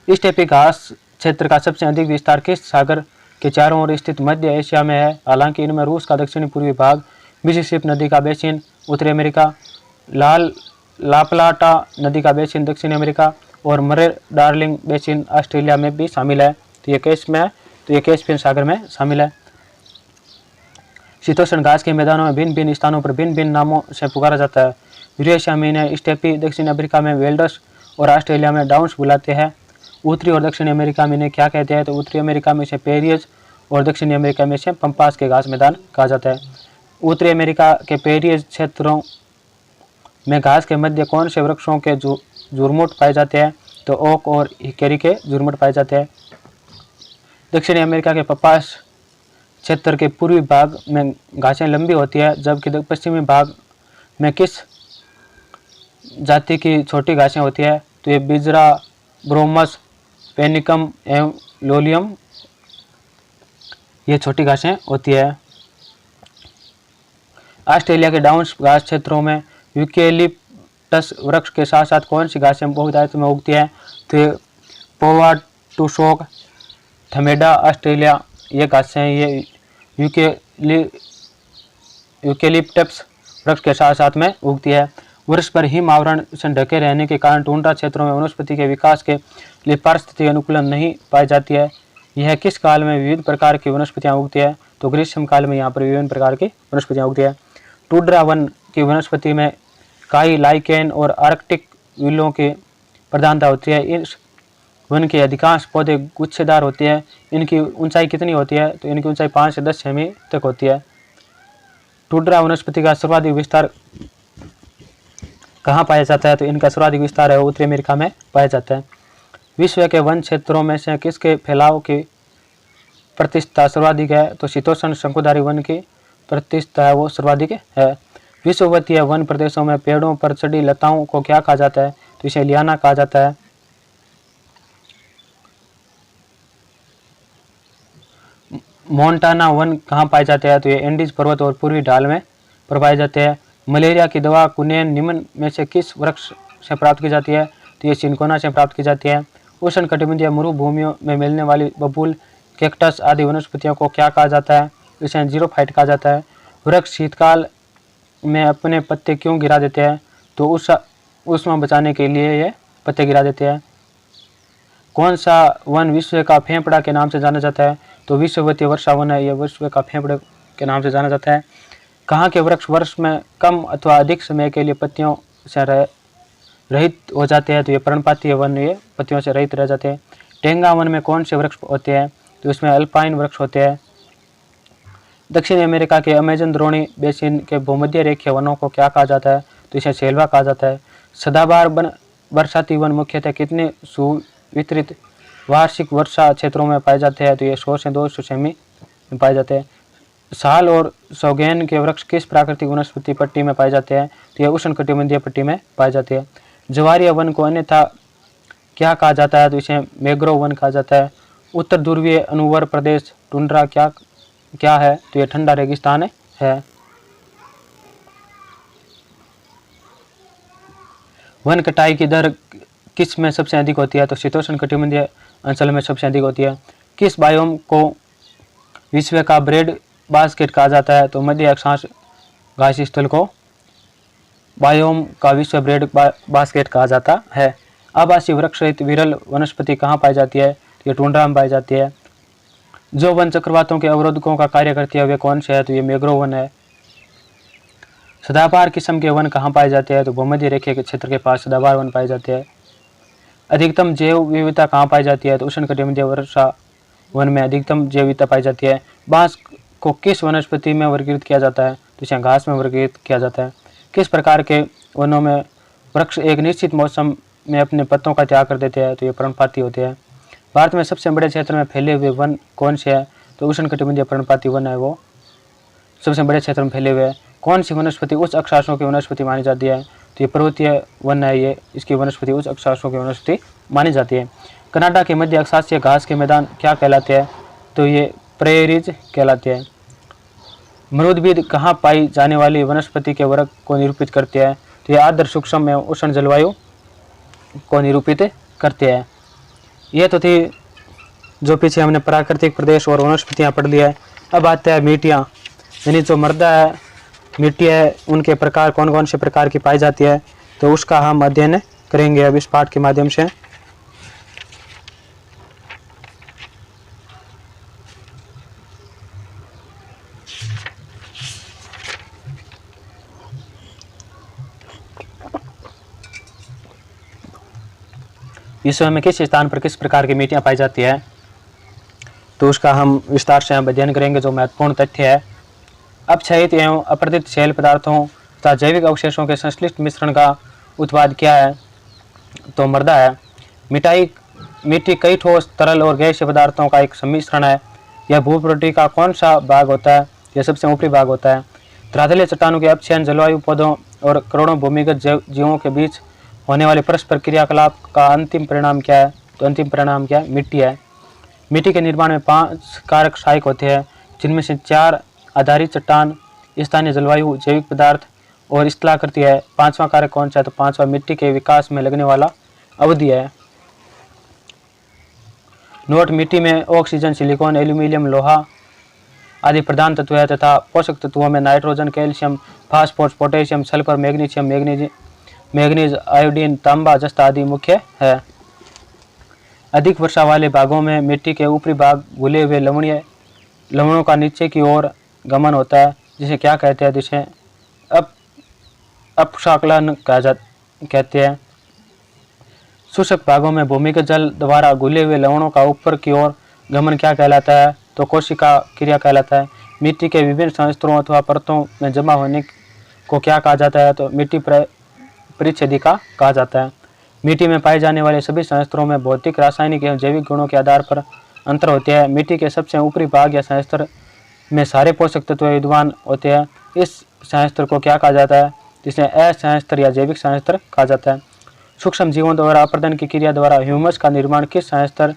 स्टेपी घास क्षेत्र का सबसे अधिक विस्तार किस सागर के चारों ओर स्थित मध्य एशिया में है? हालांकि इनमें रूस का दक्षिणी पूर्वी भाग, मिसिसिपी नदी का बेसिन उत्तरी अमेरिका, लाप्लाटा नदी का बेसिन दक्षिण अमेरिका और मरे डार्लिंग बेसिन ऑस्ट्रेलिया में भी शामिल है। तो ये केस में है, तो ये कैस्पियन सागर में शामिल है। शीतोष्ण घास के मैदानों में भिन्न भिन्न स्थानों पर भिन्न भिन्न नामों से पुकारा जाता है। यूरेशिया में इन्हें स्टेपी, दक्षिण अफ्रीका में वेल्डस और ऑस्ट्रेलिया में डाउन्स बुलाते हैं। उत्तरी और दक्षिणी अमेरिका में इन्हें क्या कहते हैं? तो उत्तरी अमेरिका में इसे पेरियज और दक्षिणी अमेरिका में इसे पंपास के घास मैदान कहा जाता है। उत्तरी अमेरिका के पेरियज क्षेत्रों में घास के मध्य कौन से वृक्षों के झुरमुट पाए जाते हैं? तो ओक और हिकेरी के झुरमुट पाए जाते हैं। दक्षिणी अमेरिका के पपास क्षेत्र के पूर्वी भाग में घासें लंबी होती है, जबकि पश्चिमी भाग में किस जाति की छोटी घासें होती है? तो ये बिजरा, ब्रोमस, पेनिकम एवं लोलियम, ये छोटी घासें होती है। ऑस्ट्रेलिया के डाउन्स घास क्षेत्रों में यूकेलिप्टस वृक्ष के साथ साथ कौन सी घासें बहुतायत में उगती है? तो ये पोवा, टूसोक, थमेडा ऑस्ट्रेलिया, ये घासें ये यूकेलिप्टस वृक्ष के साथ साथ में उगती है। वर्ष पर हिम आवरण से ढके रहने के कारण टुंड्रा क्षेत्रों में वनस्पति के विकास के लिए पारिस्थितिक अनुकूलन नहीं पाई जाती है। यह किस काल में विविध प्रकार की वनस्पतियां उगती है? तो ग्रीष्म काल में यहाँ पर विभिन्न प्रकार की वनस्पतियां उगती है। टुंड्रा वन की वनस्पति में काई, लाइकेन और आर्कटिक विलों की प्रधानता होती है। इस वन के अधिकांश पौधे गुच्छेदार होते हैं। इनकी ऊंचाई कितनी होती है? तो इनकी ऊंचाई 5 से 10 सेमी तक होती है। टुंड्रा वनस्पति का सर्वाधिक विस्तार कहाँ पाया जाता है? तो इनका सर्वाधिक विस्तार है उत्तरी अमेरिका में पाया जाता है। विश्व के वन क्षेत्रों में से किसके फैलाव की प्रतिशतता सर्वाधिक है? तो शीतोष्ण शंकुधारी वन की प्रतिशतता है वो सर्वाधिक है। विश्ववतीय वन प्रदेशों में पेड़ों पर चढ़ी लताओं को क्या कहा जाता है? तो इसे लियाना कहा जाता है। मोन्टाना वन कहाँ पाए जाते हैं? तो ये एंडीज पर्वत और पूर्वी ढाल में पाए जाते हैं। मलेरिया की दवा कुनेन निम्न में से किस वृक्ष से प्राप्त की जाती है? तो ये सिनकोना से प्राप्त की जाती है। उष्ण कटिबंधीय मरुभूमियों में मिलने वाली बबूल, कैक्टस आदि वनस्पतियों को क्या कहा जाता है? इसे जीरोफाइट कहा जाता है। वृक्ष शीतकाल में अपने पत्ते क्यों गिरा देते हैं? तो उष्मा बचाने के लिए ये पत्ते गिरा देते हैं। कौन सा वन विश्व का फेफड़ा के नाम से जाना जाता है? तो विश्ववतीय वर्षा वन है, यह विश्व का फेफड़े के नाम से जाना जाता है। कहाँ के वृक्ष वर्ष में कम अथवा अधिक समय के लिए पत्तियों से रहित हो जाते हैं? तो ये पर्णपातीय वन, ये पत्तियों से रहित रह जाते हैं। टेंगा वन में कौन से वृक्ष होते हैं? तो इसमें अल्पाइन वृक्ष होते हैं। दक्षिण अमेरिका के अमेजन द्रोणी बेसिन के भूमध्य रेखीय वनों को क्या कहा जाता है? तो इसे सेल्वा कहा जाता है। सदाबहार बरसाती वन मुख्यतः कितने सुवितरित वार्षिक वर्षा क्षेत्रों में पाए जाते हैं? तो ये 100 से 200 सेमी में पाए जाते हैं। साल और सौगेन के वृक्ष किस प्राकृतिक वनस्पति पट्टी में पाए जाते हैं? तो ये उष्णकटिबंधीय पट्टी में पाए जाते हैं। ज्वारीय वन को अन्यथा क्या कहा जाता है? तो इसे मैंग्रोव वन कहा जाता है। उत्तर ध्रुवीय अनुवर्त प्रदेश टुंड्रा क्या है? तो ये ठंडा रेगिस्तान है। वन कटाई की दर किस में सबसे अधिक होती है? तो शीतोष्ण कटिबंधीय अंचल में सबसे अधिक होती है। किस बायोम को विश्व का ब्रेड बास्केट कहा जाता है? तो मध्य अक्षांश घास स्थल को बायोम का विश्व ब्रेड बास्केट कहा जाता है। आवासीय वृक्ष रहित विरल वनस्पति कहाँ पाई जाती है? ये टुंड्रा में पाई जाती है। जो वन चक्रवातों के अवरोधकों का कार्य करती है वे कौन से है? तो ये मैंग्रोव वन है। सदाबहार किस्म के वन कहाँ पाए जाते हैं? तो भूमध्य रेखा के क्षेत्र के पास सदाबहार वन पाए जाते हैं। अधिकतम जैव विविधता कहाँ पाई जाती है? तो उष्णकटिबंधीय वर्षा वन में अधिकतम जैव विविधता पाई जाती है। बांस को किस वनस्पति में वर्गीकृत किया जाता है? तो इसे घास में वर्गीकृत किया जाता है। किस प्रकार के वनों में वृक्ष एक निश्चित मौसम में अपने पत्तों का त्याग कर देते हैं? तो ये पर्णपाती होते हैं। भारत में सबसे बड़े क्षेत्र में फैले हुए वन कौन से हैं? तो उष्णकटिबंधीय पर्णपाती वन है, वो सबसे बड़े क्षेत्र में फैले हुए हैं। कौन सी वनस्पति उच्च अक्षांशों की वनस्पति मानी जाती है? तो ये पर्वतीय वन है, ये इसकी वनस्पति उच्च अक्षांशों की वनस्पति मानी जाती है। कनाडा के मध्य अक्षांशीय घास के मैदान क्या कहलाते हैं? तो ये प्रेरीज कहलाते हैं। मरुद्भिद कहाँ पाई जाने वाली वनस्पति के वर्ग को निरूपित करते हैं? तो ये आर्द्र सूक्ष्म एवं उष्ण जलवायु को निरूपित करते हैं। ये तो थी जो पीछे हमने प्राकृतिक प्रदेश और वनस्पतियाँ पढ़ लिया है। अब आते हैं मिट्टियाँ, यानी जो मृदा है, मिट्टी है, उनके प्रकार कौन कौन से प्रकार की पाई जाती है, तो उसका हम अध्ययन करेंगे अब इस पाठ के माध्यम से। विश्व में किस स्थान पर किस प्रकार की मिट्टियाँ पाई जाती है, तो उसका हम विस्तार से अध्ययन करेंगे। जो महत्वपूर्ण तथ्य है, अपक्षयित एवं अपरदित शैल पदार्थों तथा जैविक अवशेषों के संश्लिष्ट मिश्रण का उत्पाद क्या है? तो मृदा है। मिट्टी कई ठोस, तरल और गैसीय पदार्थों का एक सम्मिश्रण है। यह भूप्रकृति का कौन सा भाग होता है? यह सबसे ऊपरी भाग होता है। धरातलीय चट्टानों के अपक्षयन जलवायु, पौधों और करोड़ों भूमिगत जीवों के बीच होने वाले परस्पर क्रियाकलाप का अंतिम परिणाम क्या है? तो अंतिम परिणाम क्या है? मिट्टी है। मिट्टी के निर्माण में 5 कारक सहायक होते हैं, जिनमें से 4 आधारित चट्टान, स्थानीय जलवायु, जैविक पदार्थ और स्थलाकृति है। 5वां कारक कौन सा है? तो 5वां मिट्टी के विकास में लगने वाला अवधि है। नोट: मिट्टी में ऑक्सीजन, सिलिकॉन, एल्यूमिनियम, लोहा आदि प्रधान तत्व है तथा पोषक तत्वों में nitrogen, calcium, phosphorus, potassium, sulphur, magnesium, manganese, iodine, तांबा, जस्ता आदि मुख्य है। अधिक वर्षा वाले भागों में मिट्टी के ऊपरी भाग घुले हुए लवणों का नीचे की ओर गमन होता है, जिसे क्या कहते हैं? जिसे अपशाकलन कहते हैं। शुष्क भागों में भूमिगत जल द्वारा घुले हुए लवणों का ऊपर की ओर गमन क्या कहलाता है? तो कोशिका क्रिया कहलाता है। मिट्टी के विभिन्न संस्तरों अथवा परतों में जमा होने को क्या कहा जाता है? तो मिट्टी परिच्छेदिका कहा जाता है। मिट्टी में पाए जाने वाले सभी संस्तरों में भौतिक, रासायनिक एवं जैविक गुणों के आधार पर अंतर होते हैं। मिट्टी के सबसे ऊपरी भाग या संस्तर में सारे पोषक तत्व विद्यमान होते हैं। इस संस्तर को क्या कहा जाता है? जिसे असंस्तर या जैविक संस्तर कहा जाता है। सूक्ष्म जीवों द्वारा अपर्दन की क्रिया द्वारा ह्यूमस का निर्माण किस संस्तर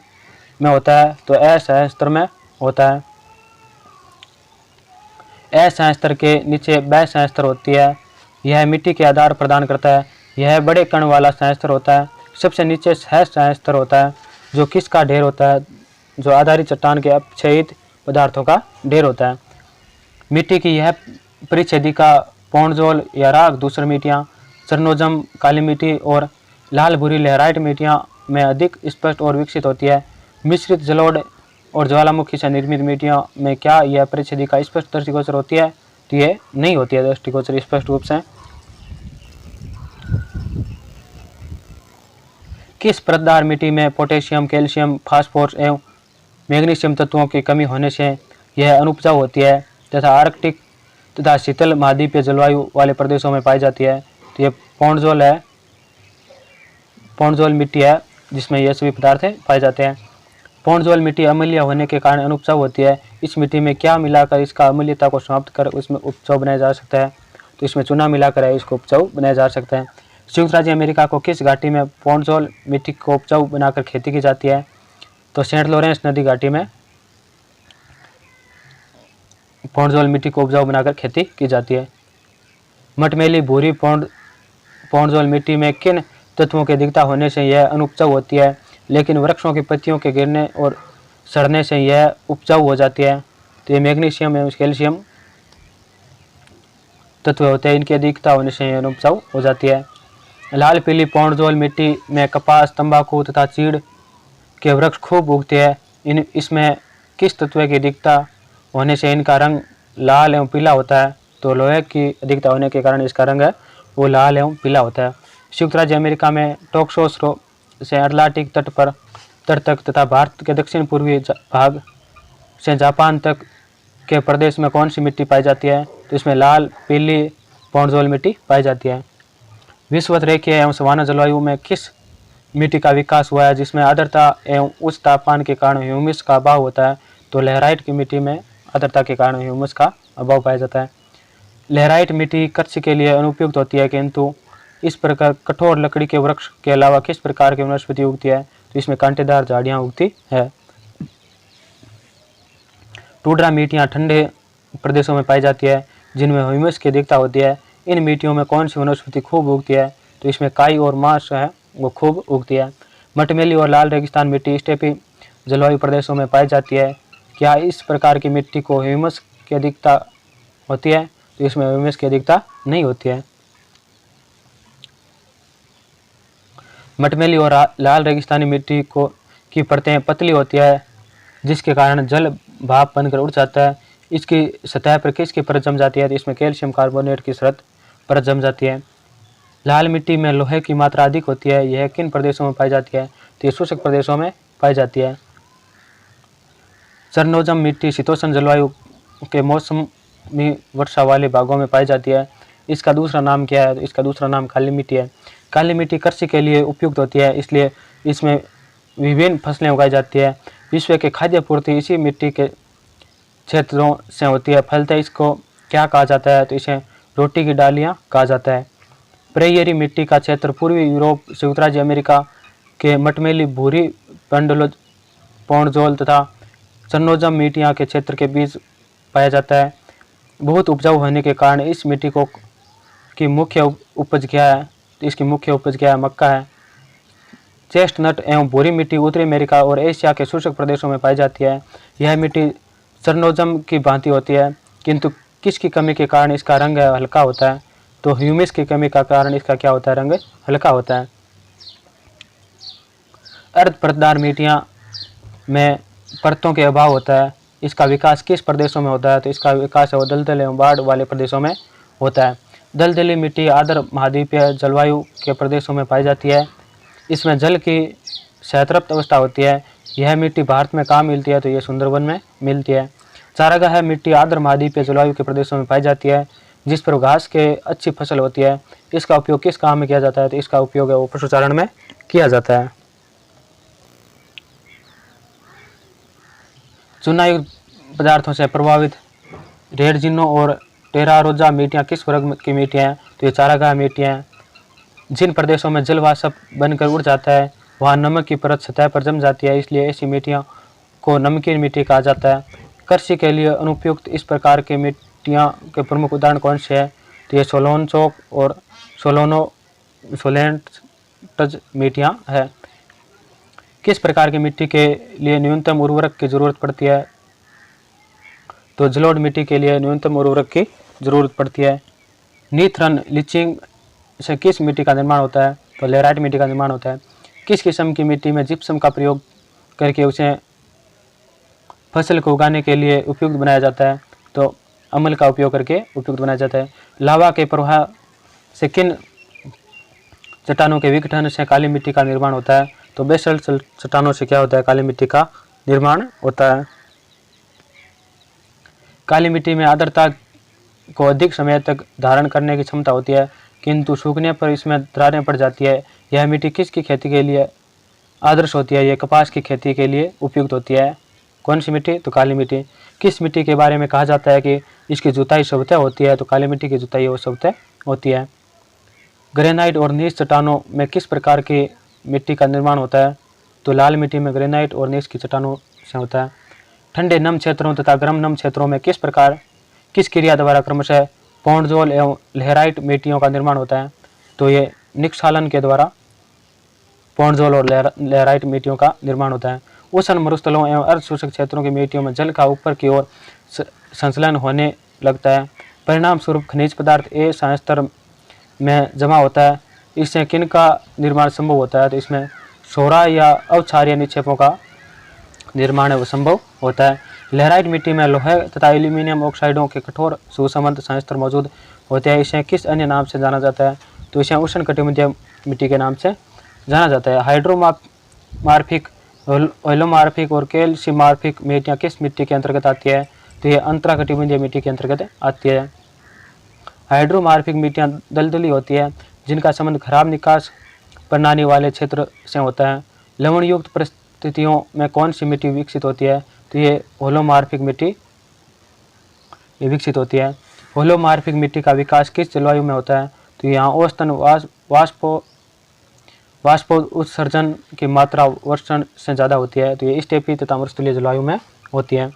में होता है? तो असंस्तर में होता है। असंस्तर के नीचे बसंस्तर होती है। यह मिट्टी के आधार प्रदान करता है। यह बड़े कण वाला संस्तर होता है। सबसे नीचे सहस्त्र होता है, जो किसका ढेर होता है? जो आधारित चट्टान के अपक्षयित पदार्थों का ढेर होता है। मिट्टी की यह परिच्छेदिका पौंडजोल या राख दूसरी मिट्टियाँ, चरनोजम काली मिट्टी और लाल भूरी लहराइट मिट्टियाँ में अधिक स्पष्ट और विकसित होती है। मिश्रित जलोढ़ और ज्वालामुखी से निर्मित मिट्टियों में क्या यह परिच्छेदिका स्पष्ट दृष्टिगोचर होती है? तो ये नहीं होती है दृष्टिगोचर स्पष्ट रूप से। किस परतदार मिट्टी में पोटेशियम, कैल्शियम, फास्फोरस एवं मैग्नीशियम तत्वों की कमी होने से यह अनुपजाऊ होती है तथा आर्कटिक तथा शीतल महाद्वीपीय जलवायु वाले प्रदेशों में पाई जाती है? तो ये पौंडजोल है। पौंडजोल मिट्टी है जिसमें ये सभी पदार्थ पाए जाते हैं। पौंडजोल मिट्टी अम्लीय होने के कारण अनुपजाऊ होती है। इस मिट्टी में क्या मिलाकर इसका अम्लीयता को समाप्त कर उसमें उपजाऊ बनाया जा सकता है? तो इसमें चूना मिलाकर है इसको उपजाऊ बनाया जा सकता है। संयुक्त राज्य अमेरिका को किस घाटी में पौंडजोल मिट्टी को उपजाऊ बनाकर खेती की जाती है? तो सेंट लॉरेंस नदी घाटी में पौंडजोल मिट्टी को उपजाऊ बनाकर खेती की जाती है। मटमैली भूरी पौंडजोल मिट्टी में किन तत्वों की अधिकता होने से यह अनुपजाऊ होती है, लेकिन वृक्षों की पत्तियों के गिरने और सड़ने से यह उपजाऊ हो जाती है। तो ये मैग्नीशियम एवं कैल्शियम तत्व होते हैं, इनकी अधिकता होने से यह उपजाऊ हो जाती है। लाल पीली पौंडजोल मिट्टी में कपास, तंबाकू तथा चीड़ के वृक्ष खूब उगते हैं। इसमें किस तत्व की अधिकता होने से इनका रंग लाल एवं पीला होता है? तो लोहे की अधिकता होने के कारण इसका रंग है वो लाल एवं पीला होता है। संयुक्त राज्य अमेरिका में टोक्सोस से अटलांटिक तट तक तथा भारत के दक्षिण पूर्वी भाग से जापान तक के प्रदेश में कौन सी मिट्टी पाई जाती है? तो इसमें लाल पीली पौंडजोल मिट्टी पाई जाती है। विषुवत रेखीय एवं सवाना जलवायु में किस मिट्टी का विकास हुआ है जिसमें आर्द्रता एवं उच्च तापमान के कारण ह्यूमस का अभाव होता है? तो लहराइट की मिट्टी में आर्द्रता के कारण ह्यूमस का अभाव पाया जाता है। लहराइट मिट्टी कृषि के लिए अनुपयुक्त होती है, किंतु इस प्रकार कठोर लकड़ी के वृक्ष के अलावा किस प्रकार की वनस्पति उगती है? तो इसमें कांटेदार झाड़ियाँ उगती है। टुंड्रा मिट्टियाँ ठंडे प्रदेशों में पाई जाती है जिनमें ह्यूमस की अधिकता होती है। इन मिट्टियों में कौन सी वनस्पति खूब उगती है? तो इसमें काई और मांस है वो खूब उगती है। मटमैली और लाल रेगिस्तान मिट्टी स्टेपी जलवायु प्रदेशों में पाई जाती है। क्या इस प्रकार की मिट्टी को ह्यूमस की अधिकता होती है? तो इसमें ह्यूमस की अधिकता नहीं होती है। मटमैली और लाल रेगिस्तानी मिट्टी की परतें पतली होती है जिसके कारण जल भाप बनकर उड़ जाता है। इसकी सतह पर किसकी परत जम जाती है? तो इसमें कैल्शियम कार्बोनेट की परत जम जाती है। लाल मिट्टी में लोहे की मात्रा अधिक होती है, यह किन प्रदेशों में पाई जाती है? तो ये शुष्क प्रदेशों में पाई जाती है। चरनोजम मिट्टी शीतोष्ण जलवायु के मौसमी वर्षा वाले भागों में पाई जाती है। इसका दूसरा नाम क्या है? तो इसका दूसरा नाम काली मिट्टी है। काली मिट्टी कृषि के लिए उपयुक्त होती है, इसलिए इसमें विभिन्न फसलें उगाई जाती है। विश्व के खाद्य पूर्ति इसी मिट्टी के क्षेत्रों से होती है। फलतः इसको क्या कहा जाता है? तो इसे रोटी की डालियाँ कहा जाता है। प्रेयरी मिट्टी का क्षेत्र पूर्वी यूरोप, संयुक्त राज्य अमेरिका के मटमैली, भूरी पौंडजोल तथा चरनोजम मिट्टियाँ के क्षेत्र के बीच पाया जाता है। बहुत उपजाऊ होने के कारण इस मिट्टी की मुख्य उपज क्या है? तो इसकी मुख्य उपज क्या है? मक्का है। चेस्टनट एवं भूरी मिट्टी उत्तरी अमेरिका और एशिया के शुष्क प्रदेशों में पाई जाती है। यह मिट्टी चरनोजम की भांति होती है, किंतु किसकी कमी के कारण इसका रंग हल्का होता है? तो ह्यूमस की कमी का कारण इसका क्या होता है? रंग हल्का होता है। अर्ध परतदार मिट्टियाँ में परतों के अभाव होता है। इसका विकास किस प्रदेशों में होता है? तो इसका विकास है वो दलदल एवं बाढ़ वाले प्रदेशों में होता है। दलदली मिट्टी आर्द्र महाद्वीपीय जलवायु के प्रदेशों में पाई जाती है। इसमें जल की सहतृप्त अवस्था होती है। यह मिट्टी भारत में कहाँ मिलती है? तो ये सुंदरवन में मिलती है। चारागाह मिट्टी आर्द्र महाद्वीपीय जलवायु के प्रदेशों में पाई जाती है जिस पर घास के अच्छी फसल होती है। इसका उपयोग किस काम में किया जाता है? तो इसका उपयोग है वो पशुचारण में किया जाता है। चूनायुक्त पदार्थों से प्रभावित रेडजिनो और टेरारोजा मिट्टियाँ किस वर्ग की मिट्टियाँ हैं? तो ये चारागाह मिट्टियाँ हैं। जिन प्रदेशों में जलवाष्प बनकर उड़ जाता है वहाँ नमक की परत सतह पर जम जाती है, इसलिए ऐसी मिट्टियों को नमकीन मिट्टी कहा जाता है। कृषि के लिए अनुपयुक्त इस प्रकार के मिट्टियाँ के प्रमुख उदाहरण कौन से हैं? तो ये सोलोनचोक और सोलेंटज मिट्टियाँ है। किस प्रकार की मिट्टी के लिए न्यूनतम उर्वरक की जरूरत पड़ती है? तो जलोढ़ मिट्टी के लिए न्यूनतम उर्वरक की जरूरत पड़ती है। नीथरन लीचिंग से किस मिट्टी का निर्माण होता है? तो लेराइट मिट्टी का निर्माण होता है। किस किस्म की मिट्टी में जिप्सम का प्रयोग करके उसे फसल को उगाने के लिए उपयुक्त बनाया जाता है? तो अम्ल का उपयोग करके उपयुक्त बनाया जाता है। लावा के प्रवाह से किन चट्टानों के विघटन से काली मिट्टी का निर्माण होता है? तो बेसल्ट चट्टानों से क्या होता है? काली मिट्टी का निर्माण होता है। काली मिट्टी में आर्द्रता को अधिक समय तक धारण करने की क्षमता होती है, किंतु सूखने पर इसमें दरारें पड़ जाती है। यह मिट्टी किसकी खेती के लिए आदर्श होती है? यह कपास की खेती के लिए उपयुक्त होती है। कौन सी मिट्टी? तो काली मिट्टी। किस मिट्टी के बारे में कहा जाता है कि इसकी जुताई स्वतः होती है? तो काली मिट्टी की जुताई वो स्वतः होती है। ग्रेनाइट और नीस चट्टानों में किस प्रकार की मिट्टी का निर्माण होता है? तो लाल मिट्टी में ग्रेनाइट और नीस की चट्टानों से होता है। ठंडे नम क्षेत्रों तथा गर्म नम क्षेत्रों में किस क्रिया द्वारा क्रमशः पौंडजोल एवं लहराइट मिट्टियों का निर्माण होता है? तो ये निष्कालन के द्वारा पौंडजोल और लहराइट मिट्टियों का निर्माण होता है। उष्ण मरुस्थलों एवं अर्ध शुष्क क्षेत्रों की मिट्टियों में जल का ऊपर की ओर संचलन होने लगता है। परिणाम स्वरूप खनिज पदार्थ ए स्तर में जमा होता है। इससे किन का निर्माण संभव होता है? तो इसमें सोरा या अवक्षारीय निक्षेपों का निर्माण है वो संभव होता है। लहराइट मिट्टी में लोहे तथा एल्यूमिनियम ऑक्साइडों के कठोर सुसंबद्ध संयंत्र मौजूद होते हैं। इसे किस अन्य नाम से जाना जाता है? तो इसे उष्ण कटिबंधीय मिट्टी के नाम से जाना जाता है। हाइड्रोमार्फिक, ओइलोमार्फिक और कैल्शियमार्फिक मिट्टियाँ किस मिट्टी के अंतर्गत आती है? तो ये अंतराकटिबंधीय मिट्टी के अंतर्गत आती है। हाइड्रोमार्फिक मिट्टियाँ दलदली होती है, जिनका संबंध खराब निकास प्रणाली वाले क्षेत्र से होता है। लवणयुक्त परिस्थितियों में कौन सी मिट्टी विकसित होती है? तो ये होलोमार्फिक मिट्टी ये विकसित होती है। होलोमार्फिक मिट्टी का विकास किस जलवायु में होता है? तो यहाँ औसतन वाष्प उत्सर्जन की मात्रा वर्षण से ज़्यादा होती है। तो ये स्टेपी तथा मरुस्थलीय जलवायु में होती है।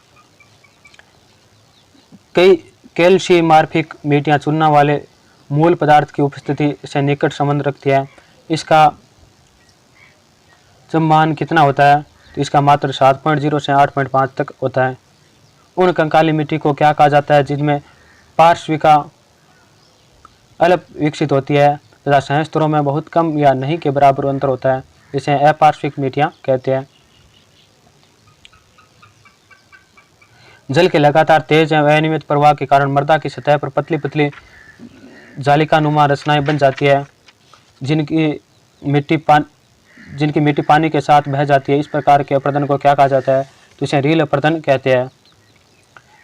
कई कैल्शियमार्फिक मिट्टियाँ चूना वाले मूल पदार्थ की उपस्थिति से निकट संबंध रखती है। इसका मान कितना होता है? तो इसका मात्र 7.0 से 8.5 तक होता है। उन कंकाली मिट्टी को क्या कहा जाता है जिनमें पार्श्विका अल्प विकसित होती है तथा संयंत्रों में बहुत कम या नहीं के बराबर अंतर होता है? इसे अपार्श्विक मिट्टियाँ कहते हैं। जल के लगातार तेज एवं अनियमित प्रवाह के कारण मृदा की सतह पर पतली पतली जालिकानुमा रचनाएं बन जाती है, जिनकी मिट्टी पानी के साथ बह जाती है। इस प्रकार के अपर्दन को क्या कहा जाता है? तो इसे रील अपर्दन कहते हैं।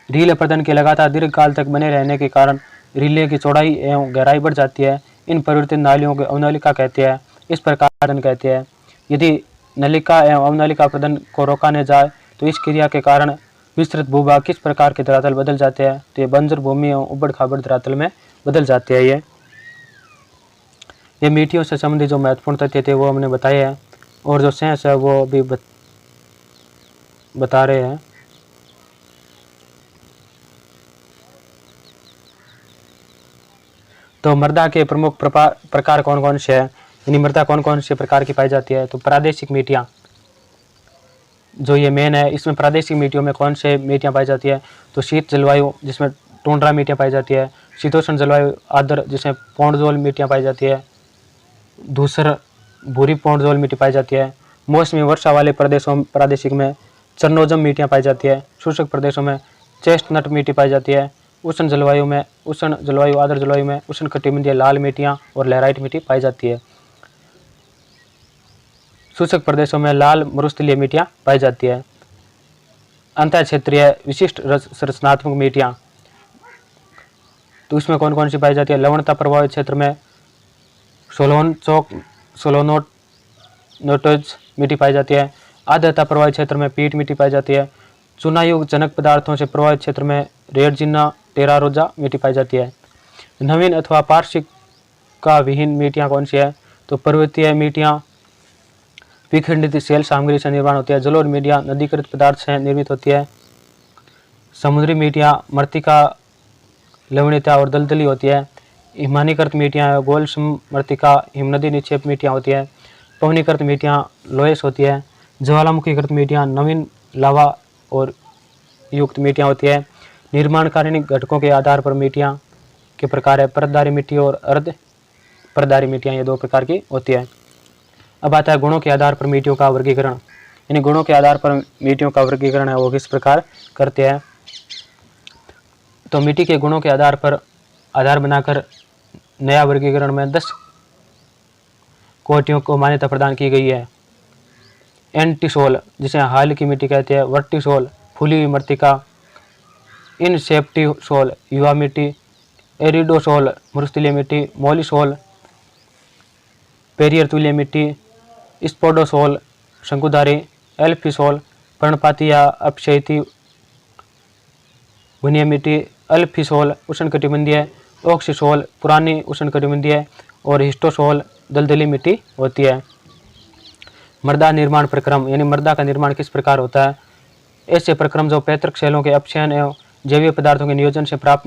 रील अपर्दन के लगातार दीर्घकाल तक बने रहने के कारण रीले की चौड़ाई एवं गहराई बढ़ जाती है। इन परिवर्तित नालियों को अवनलिका कहते हैं। इस प्रकार अपर्दन कहते हैं। यदि नलिका एवं अवनलिका अपर्दन को रोकने जाए तो इस क्रिया के कारण विस्तृत भूभाग किस प्रकार के धरातल बदल जाते हैं? तो ये बंजर भूमि एवं उबड़ खाबड़ धरातल में बदल जाते हैं। ये मिट्टियों से संबंधित जो महत्वपूर्ण तथ्य थे वो हमने बताए हैं, और जो सेंस है वो भी बता रहे हैं। तो मृदा के प्रमुख प्रकार कौन कौन से हैं? यानी मृदा कौन कौन से प्रकार की पाई जाती है? तो प्रादेशिक मिट्टियाँ जो ये मेन है, इसमें प्रादेशिक मिट्टियों में कौन से मिट्टियाँ पाई जाती है? तो शीत जलवायु जिसमें टुंड्रा मिट्टियाँ पाई जाती है। शीतोष्ण जलवायु आर्द्र जिसमें पौंडजोल मिट्टियाँ पाई जाती है। धूसर भूरी पौंडजोल मिट्टी पाई जाती है। मौसमी वर्षा वाले प्रदेशों प्रादेशिक में चरनोजम मिट्टियाँ पाई जाती है। शुष्क प्रदेशों में चेस्टनट मिट्टी पाई जाती है। उष्ण जलवायु आर्द्र जलवायु में उष्ण कटिबंधीय लाल मिट्टियाँ और लहराइट मिट्टी पाई जाती है। शुष्क प्रदेशों में लाल मरुस्थलीय मिट्टियाँ पाई जाती है। अंतर क्षेत्रीय विशिष्ट संरचनात्मक मिट्टियाँ, तो इसमें कौन कौन सी पाई जाती है? लवणता प्रभावित क्षेत्र में सोलोनोटोज मिट्टी पाई जाती है। आर्द्रता प्रभावित क्षेत्र में पीट मिट्टी पाई जाती है। चूनायुक्त जनक पदार्थों से प्रभावित क्षेत्र में रेडजिना टेरारोजा मिट्टी पाई जाती है। नवीन अथवा पार्श्विका विहीन मिट्टियाँ कौन सी है? तो पर्वतीय मिट्टियाँ विखंडित सेल सामग्री से निर्माण होती है। जलोढ़ मिट्टियाँ नदीकृत पदार्थ से निर्मित होती है। समुद्री मिट्टियाँ मृत्तिका लवणीयता और दलदली होती है। हिमानीकृत मिट्टियाँ गोल मृत्तिका हिमनदी निक्षेप मिट्टियाँ होती है। पवनीकृत मिट्टियाँ लोयस होती है। ज्वालामुखीकृत मिट्टियाँ नवीन लावा और युक्त मिट्टियाँ होती है। निर्माणकारिणी घटकों के आधार पर मिट्टियाँ के प्रकार है परतदारी मिट्टी और अर्ध परतदारी मिट्टियाँ, ये दो प्रकार की होती है। अब आता है गुणों के आधार पर मिट्टियों का वर्गीकरण। यानी गुणों के आधार पर मिट्टियों का वर्गीकरण है वो किस प्रकार करते हैं? तो मिट्टी के गुणों के आधार बनाकर नया वर्गीकरण में 10 कोटियों को मान्यता प्रदान की गई है। एंटीसोल जिसे हाल की मिट्टी कहते हैं, वर्टिसोल फूली हुई मृत्तिका, इनसेप्टिसोल युवा मिट्टी, एरिडोसोल मरुस्थलीय मिट्टी, मोलिसोल पेरियर तुल्य मिट्टी, स्पोडोसोल शंकुधारी, एल्फिसोल पर्णपाती या अपक्षयिती वनीय मिट्टी, अल्फिसोल उष्णकटिबंधीय, ऑक्सीसोल पुरानी उष्णकटिबंधीय और हिस्टोसोल दलदली मिट्टी होती है। मृदा निर्माण प्रक्रम, यानी मृदा का निर्माण किस प्रकार होता है? ऐसे प्रक्रम जो पैतृक सेलों के अपक्षयन एवं जैविक पदार्थों के नियोजन से प्राप्त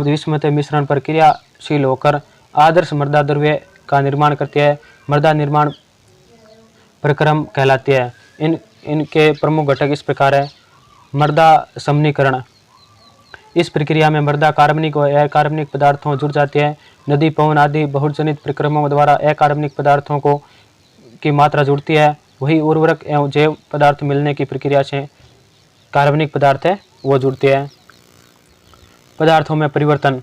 विषमत मिश्रण पर क्रियाशील होकर आदर्श मृदा द्रव्य का निर्माण करती है। मृदा निर्माण प्रक्रम कहलाती है। इनके प्रमुख घटक इस प्रकार है। मृदा समनीकरण, इस प्रक्रिया में मृदा कार्बनिक और अकार्बनिक पदार्थों जुड़ जाती है। नदी, पवन आदि बहुजनित प्रक्रमों द्वारा अकार्बनिक पदार्थों को की मात्रा जुड़ती है। वही उर्वरक एवं जैव पदार्थ मिलने की प्रक्रिया से कार्बनिक पदार्थ है वो जुड़ते हैं। पदार्थों में परिवर्तन,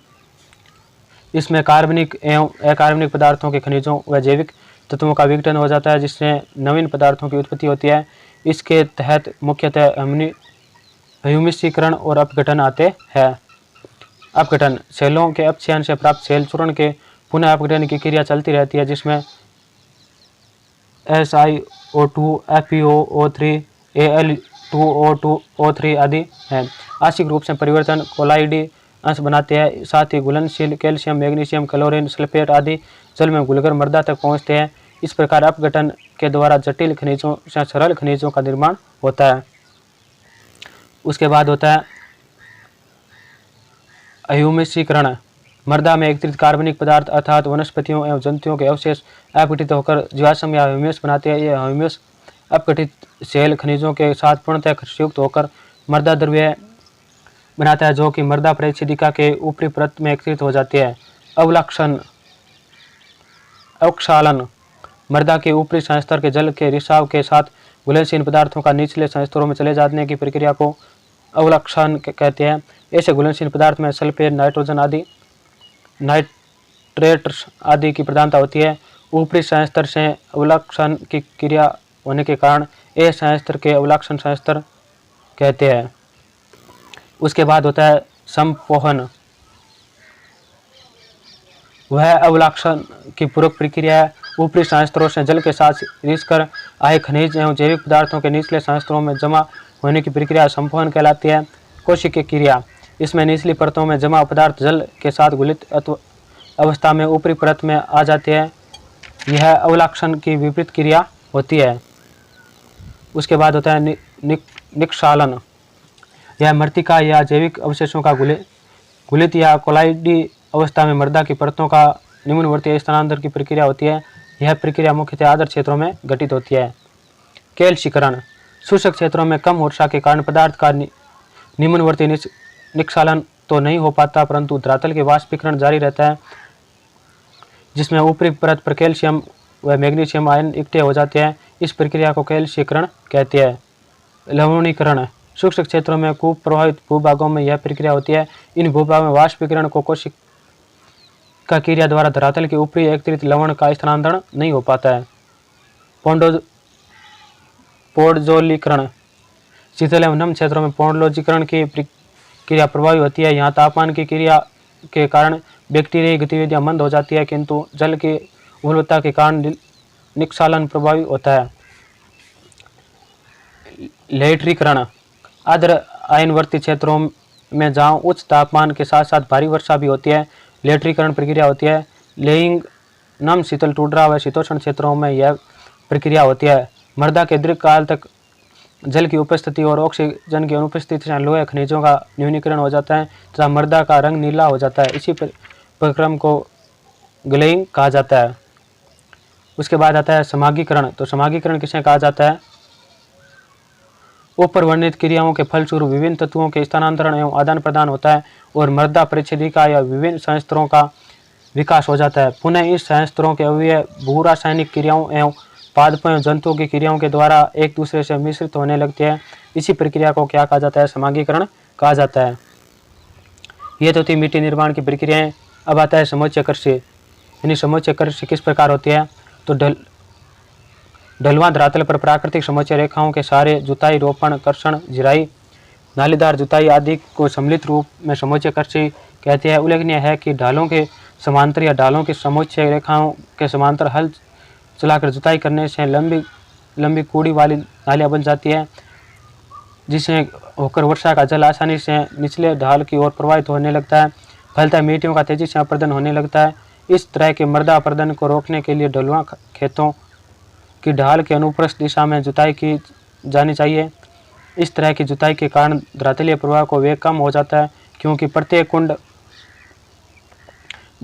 इसमें कार्बनिक एवं अकार्बनिक पदार्थों के खनिजों व जैविक तत्वों का विघटन हो जाता है, जिससे नवीन पदार्थों की उत्पत्ति होती है। इसके तहत मुख्यतः ह्यूमिसीकरण और अपघटन आते हैं। अपघटन, सेलों के अपक्षयन से प्राप्त सेल चूर्ण के पुनः अपघटन की क्रिया चलती रहती है, जिसमें SiO2, FeO3, Al2O3 आदि हैं। आंशिक रूप से परिवर्तन कोलाइडी अंश बनाते हैं। साथ ही घुलनशील कैल्शियम, मैग्नीशियम, क्लोरीन, सल्फेट आदि जल में घुलकर मृदा तक पहुंचते हैं। इस प्रकार अपघटन के द्वारा जटिल खनिजों से सरल खनिजों का निर्माण होता है। उसके बाद होता है अह्यूमिसीकरण। मृदा में एकत्रित कार्बनिक पदार्थ अर्थात वनस्पतियों एवं जंतुओं के अवशेष अपघटित होकर जीवाश्म या ह्यूमस बनाते हैं। यह ह्यूमस अपघटित सेल खनिजों के साथ पूर्णतः संयुक्त होकर मृदा द्रव्य बनाता है, जो कि मृदा परिच्छेदिका के ऊपरी परत में एकत्रित हो जाती है। अवक्षालन, मृदा के ऊपरी संस्तर के जल के रिसाव के साथ घुलनशील पदार्थों का निचले संस्तरों में चले जाने की प्रक्रिया को अवलक्षण कहते हैं। ऐसे घुलनशील पदार्थ में सल्फेट, नाइट्रोजन आदि नाइट्रेट्स आदि की प्रधानता होती है। ऊपरी संस्तर से अवलक्षण की क्रिया होने के कारण ए संस्तर के अवलक्षण संस्तर कहते हैं। उसके बाद होता है संपोहन। वह अवलक्षण की पूरक प्रक्रिया है। ऊपरी संस्तरों से जल के साथ रिसकर आए खनिज एवं जैविक पदार्थों के निचले संस्तरों में जमा होने की प्रक्रिया संपोहन कहलाती है। कोशिकीय क्रिया, इसमें निचली परतों में जमा पदार्थ जल के साथ घुलित अवस्था में ऊपरी परत में आ जाते हैं। यह अवलक्षण की विपरीत क्रिया होती है। उसके बाद होता है निक्षालन। यह मृतिका या जैविक अवशेषों का घुलित या कोलाइडी अवस्था में मृदा की परतों का निम्नवर्ती स्थानांतरण की प्रक्रिया होती है। यह प्रक्रिया मुख्यतः आर्द्र क्षेत्रों में घटित होती है। कैल्शीकरण, शुष्क क्षेत्रों में कम वर्षा के कारण पदार्थ का निम्नवर्ती निक्षालन तो नहीं हो पाता, परंतु धरातल के वाष्पीकरण जारी रहता है, जिसमें ऊपरी परत पर कैल्शियम व मैग्नीशियम आयन इकट्ठे हो जाते हैं। इस प्रक्रिया को कैल्शीकरण कहते हैं। लवणीकरण, शुष्क क्षेत्रों में कूप प्रभावित भूभागों में यह प्रक्रिया होती है। इन भूभागों में वाष्पीकरण को कोशिका क्रिया द्वारा धरातल के ऊपरी एकत्रित लवण का स्थानांतरण नहीं हो पाता है। पोडजोलीकरण, शीतल एवं नम क्षेत्रों में पोडोलीकरण की क्रिया प्रभावी होती है। यहाँ तापमान की क्रिया के कारण बैक्टीरियाई गतिविधियां मंद हो जाती है, किंतु जल की गुणवत्ता के कारण निक्षालन प्रभावी होता है। लेट्रीकरण, आर्द्र आयनवर्ती क्षेत्रों में जहाँ उच्च तापमान के साथ साथ भारी वर्षा भी होती है, लेट्रीकरण प्रक्रिया होती है। लेइंग, नम, शीतल, टुंड्रा व शीतोष्ण क्षेत्रों में यह प्रक्रिया होती है। मृदा के दीर्घकाल तक जल की उपस्थिति और ऑक्सीजन की अनुपस्थिति से लोहे खनिजों का न्यूनीकरण हो जाता है तथा मृदा का रंग नीला हो जाता है। इसी प्रक्रम को ग्लेइंग कहा जाता है। उसके बाद आता है समागीकरण। तो समागीकरण किसे कहा जाता है? ऊपर वर्णित क्रियाओं के फलस्वरूप विभिन्न तत्वों के स्थानांतरण एवं आदान प्रदान होता है और मृदा परिच्छेदिका या विभिन्न संस्तरों का विकास हो जाता है। पुनः इस संस्तरों के अवयव भू रासायनिक क्रियाओं एवं पादपों एवं जंतुओं की क्रियाओं के द्वारा एक दूसरे से मिश्रित होने लगते हैं। इसी प्रक्रिया को क्या कहा जाता है? समागीकरण कहा जाता है। ये तो थी मिट्टी निर्माण की प्रक्रियाएं। अब आता है समुच्चय कृषि। यानी समुच्चय कृषि किस प्रकार होती है? तो ढलवां धरातल पर प्राकृतिक समुच्चय रेखाओं के सारे जुताई, रोपण, कर्षण, जिराई, नालीदार जुताई आदि को सम्मिलित रूप में समुच्चय कृषि कहते हैं। उल्लेखनीय है कि ढालों के समांतर या ढालों की समुच्चय रेखाओं के समांतर हल चलाकर जुताई करने से लंबी कूड़ी वाली नालियाँ बन जाती है, जिससे होकर वर्षा का जल आसानी से निचले ढाल की ओर प्रवाहित होने लगता है। फलतः मिट्टियों का तेजी से अपर्दन होने लगता है। इस तरह के मृदा अपर्दन को रोकने के लिए ढलवां खेतों की ढाल के अनुप्रस्थ दिशा में जुताई की जानी चाहिए। इस तरह की जुताई के कारण धरातलीय प्रवाह को वेग कम हो जाता है, क्योंकि प्रत्येक कुंड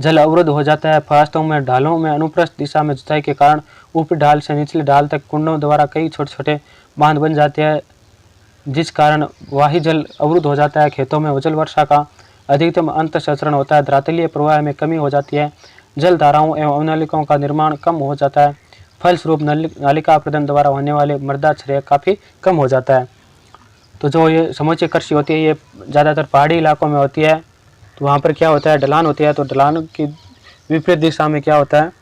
जल अवरुद्ध हो जाता है। वास्तव में ढालों में अनुप्रस्थ दिशा में जुताई के कारण ऊपरी ढाल से निचली ढाल तक कुंडों द्वारा कई छोटे छोटे बांध बन जाते हैं, जिस कारण वाही जल अवरुद्ध हो जाता है। खेतों में जल वर्षा का अधिकतम अंतःसंचरण होता है। धरातलीय प्रवाह में कमी हो जाती है। जल धाराओं एवं अवनलिकाओं का निर्माण कम हो जाता है। फलस्वरूप नालिका प्रदन द्वारा होने वाले मृदा क्षय काफ़ी कम हो जाता है। तो जो ये समूची कृषि होती है ये ज़्यादातर पहाड़ी इलाकों में होती है। तो वहाँ पर क्या होता है, ढलान होती है, तो ढलान की विपरीत दिशा में क्या होता है,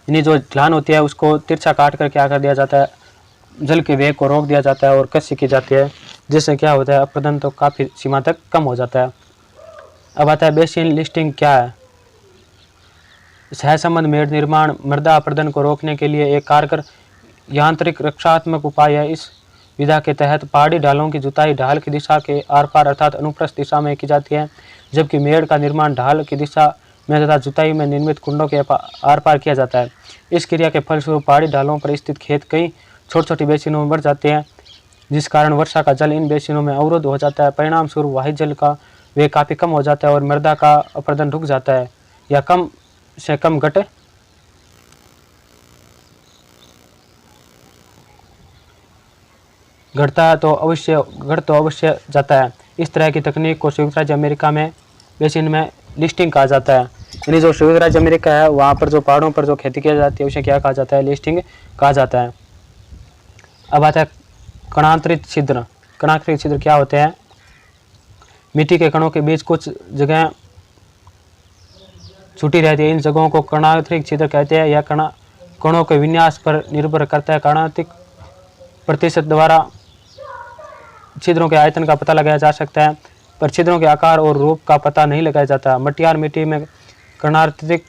यानी जो ढलान होती है उसको तिरछा काट कर क्या कर दिया जाता है, जल के वेग को रोक दिया जाता है और कृषि की जाती है, जिससे क्या होता है, अपरदन तो काफ़ी सीमा तक कम हो जाता है। अब आता है बेसिन लिस्टिंग क्या है। सहसंबंध मेड़ निर्माण मृदा अपरदन को रोकने के लिए एक कारगर यांत्रिक रक्षात्मक उपाय है। इस विधा के तहत पहाड़ी ढालों की जुताई ढाल की दिशा के आर पार अर्थात अनुप्रस्थ दिशा में की जाती है, जबकि मेड़ का निर्माण ढाल की दिशा में तथा जुताई में निर्मित कुंडों के आर पार किया जाता है। इस क्रिया के फलस्वरूप पहाड़ी ढालों पर स्थित खेत कई छोटी छोटी बेसिनों में बढ़ जाते हैं, जिस कारण वर्षा का जल इन बेसिनों में अवरुद्ध हो जाता है। परिणाम स्वरूप वाही जल का वेग काफ़ी कम हो जाता है और मृदा का अपरदन रुक जाता है या कम से कम घट तो अवश्य जाता है। इस तरह की तकनीक को संयुक्त राज्य अमेरिका में बेसिन में लिस्टिंग कहा जाता है। यानी जो संयुक्त राज्य अमेरिका है वहाँ पर जो पहाड़ों पर जो खेती की जाती है उसे क्या कहा जाता है, लिस्टिंग कहा जाता है। अब आता है कणांतरित छिद्र। कणांतरित छिद्र क्या होते हैं, मिट्टी के कणों के बीच कुछ जगह छुटी रहती है, इन जगहों को कणांतरित छिद्र कहते हैं। यह कणों के विन्यास पर निर्भर करता है। कणांतरित प्रतिशत द्वारा छिद्रों के आयतन का पता लगाया जा सकता है, पर छिद्रों के आकार और रूप का पता नहीं लगाया जाता। मटियार मिट्टी में कणांतरित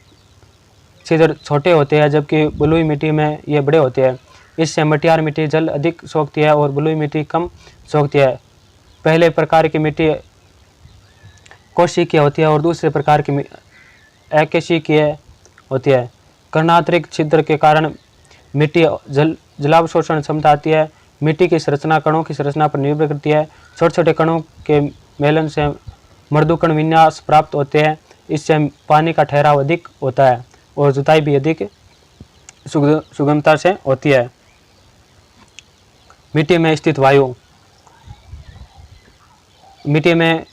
छिद्र छोटे होते हैं, जबकि बलुई मिट्टी में ये बड़े होते हैं। इससे मटियार मिट्टी जल अधिक सोखती है और बलुई मिट्टी कम सोखती है। पहले प्रकार की मिट्टी कोशिकीय होती है और दूसरे प्रकार की अकेशिकीय होती है। कणांतरित छिद्र के कारण मिट्टी जलावशोषण क्षमता आती है। मिट्टी की संरचना कणों की संरचना पर निर्भर करती है। छोटे छोटे कणों के मेलन से मृदुकण विन्यास प्राप्त होते हैं। इससे पानी का ठहराव अधिक होता है और जुताई भी अधिक सुगमता से होती है। मिट्टी में स्थित वायु। मिट्टी में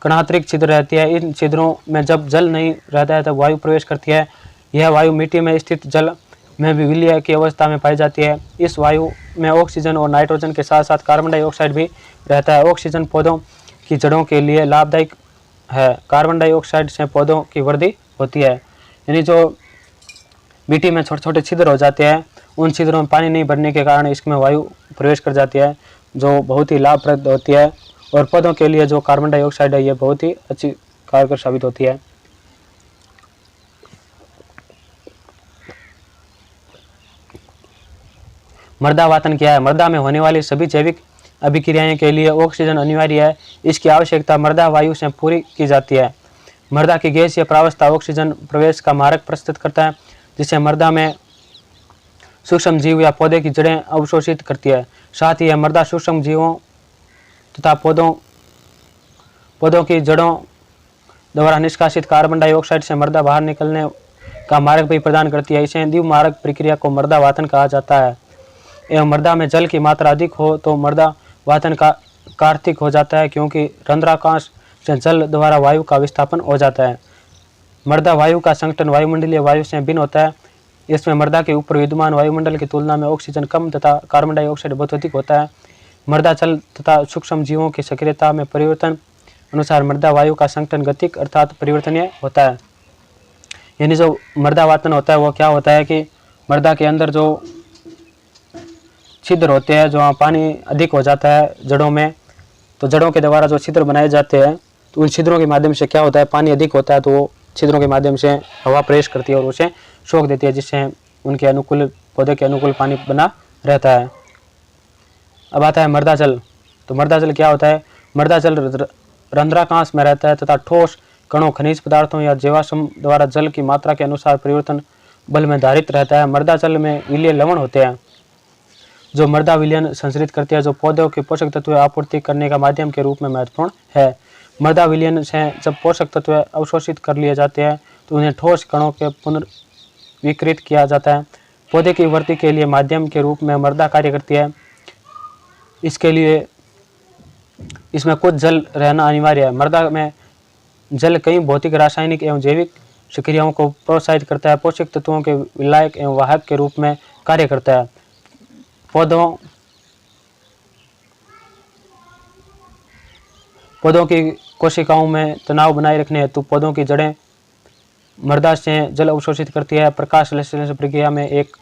कणांतरित छिद्र रहती है। इन छिद्रों में जब जल नहीं रहता है तब वायु प्रवेश करती है। यह वायु मिट्टी में स्थित जल में भी विलय की अवस्था में पाई जाती है। इस वायु में ऑक्सीजन और नाइट्रोजन के साथ साथ कार्बन डाइऑक्साइड भी रहता है। ऑक्सीजन पौधों की जड़ों के लिए लाभदायक है। कार्बन डाइऑक्साइड से पौधों की वृद्धि होती है। यानी जो मिट्टी में छोटे छोटे छिद्र हो जाते हैं, उन छिद्रों में पानी नहीं भरने के कारण इसमें वायु प्रवेश कर जाती है, जो बहुत ही लाभप्रद होती है। और पौधों के लिए जो कार्बन डाइऑक्साइड है ये बहुत ही अच्छी कारगर साबित होती है। मृदा वातन क्या है। मृदा में होने वाली सभी जैविक अभिक्रियाएं के लिए ऑक्सीजन अनिवार्य है। इसकी आवश्यकता मृदा वायु से पूरी की जाती है। मृदा की गैसीय प्रावस्था ऑक्सीजन प्रवेश का मार्ग प्रस्तुत करता है, जिसे मृदा में सूक्ष्म जीव या पौधे की जड़ें अवशोषित करती है। साथ ही यह मृदा सूक्ष्म जीवों तथा पौधों की जड़ों द्वारा निष्कासित कार्बन डाइऑक्साइड से मृदा बाहर निकलने का मार्ग भी प्रदान करती है। इसे द्विमार्ग प्रक्रिया को मृदा वातन कहा जाता है। एवं मृदा में जल की मात्रा अधिक हो तो मृदा वातन का कार्तिक हो जाता है, क्योंकि रंध्राकाश से जल द्वारा वायु का विस्थापन हो जाता है। मृदा वायु का संगठन वायुमंडलीय वायु से भिन्न होता है। इसमें मृदा के ऊपर विद्यमान वायुमंडल की तुलना में ऑक्सीजन कम तथा कार्बन डाइऑक्साइड बहुत अधिक होता है। मृदा जल तथा सूक्ष्म जीवों की सक्रियता में परिवर्तन अनुसार मृदा वायु का संगठन गतिक अर्थात परिवर्तनीय होता है। यानी जो मृदा वातन होता है वो क्या होता है कि मृदा के अंदर जो छिद्र होते हैं, जो पानी अधिक हो जाता है जड़ों में, तो जड़ों के द्वारा जो छिद्र बनाए जाते हैं तो उन छिद्रों के माध्यम से क्या होता है, पानी अधिक होता है तो वो छिद्रों के माध्यम से हवा प्रवेश करती है और उसे सोख देती है, जिससे उनके अनुकूल पौधे के अनुकूल पानी बना रहता है। अब आता है मृदा जल। तो मृदा जल क्या होता है। मृदा जल रंध्राकाश में रहता है तथा ठोस कणों, खनिज पदार्थों या जीवाश्म द्वारा जल की मात्रा के अनुसार परिवर्तन बल में धारित रहता है। मृदा जल में विलय लवण होते हैं जो मृदा विलयन संचरित करते हैं, जो पौधों के पोषक तत्व आपूर्ति करने का माध्यम के रूप में महत्वपूर्ण है। मृदा विलयन से जब पोषक तत्व अवशोषित कर लिए जाते हैं तो उन्हें ठोस कणों के पुनर्विकृत किया जाता है। पौधे की वृद्धि के लिए माध्यम के रूप में मृदा कार्य करती है। इसके लिए इसमें कुछ जल रहना अनिवार्य है। मृदा में जल कई भौतिक, रासायनिक एवं जैविक क्रियाओं को प्रोत्साहित करता है। पोषक तत्वों के विलायक एवं वाहक के रूप में कार्य करता है। पौधों की कोशिकाओं में तनाव बनाए रखने हेतु पौधों की जड़ें मृदा से जल अवशोषित करती है। प्रकाश संश्लेषण प्रक्रिया में एक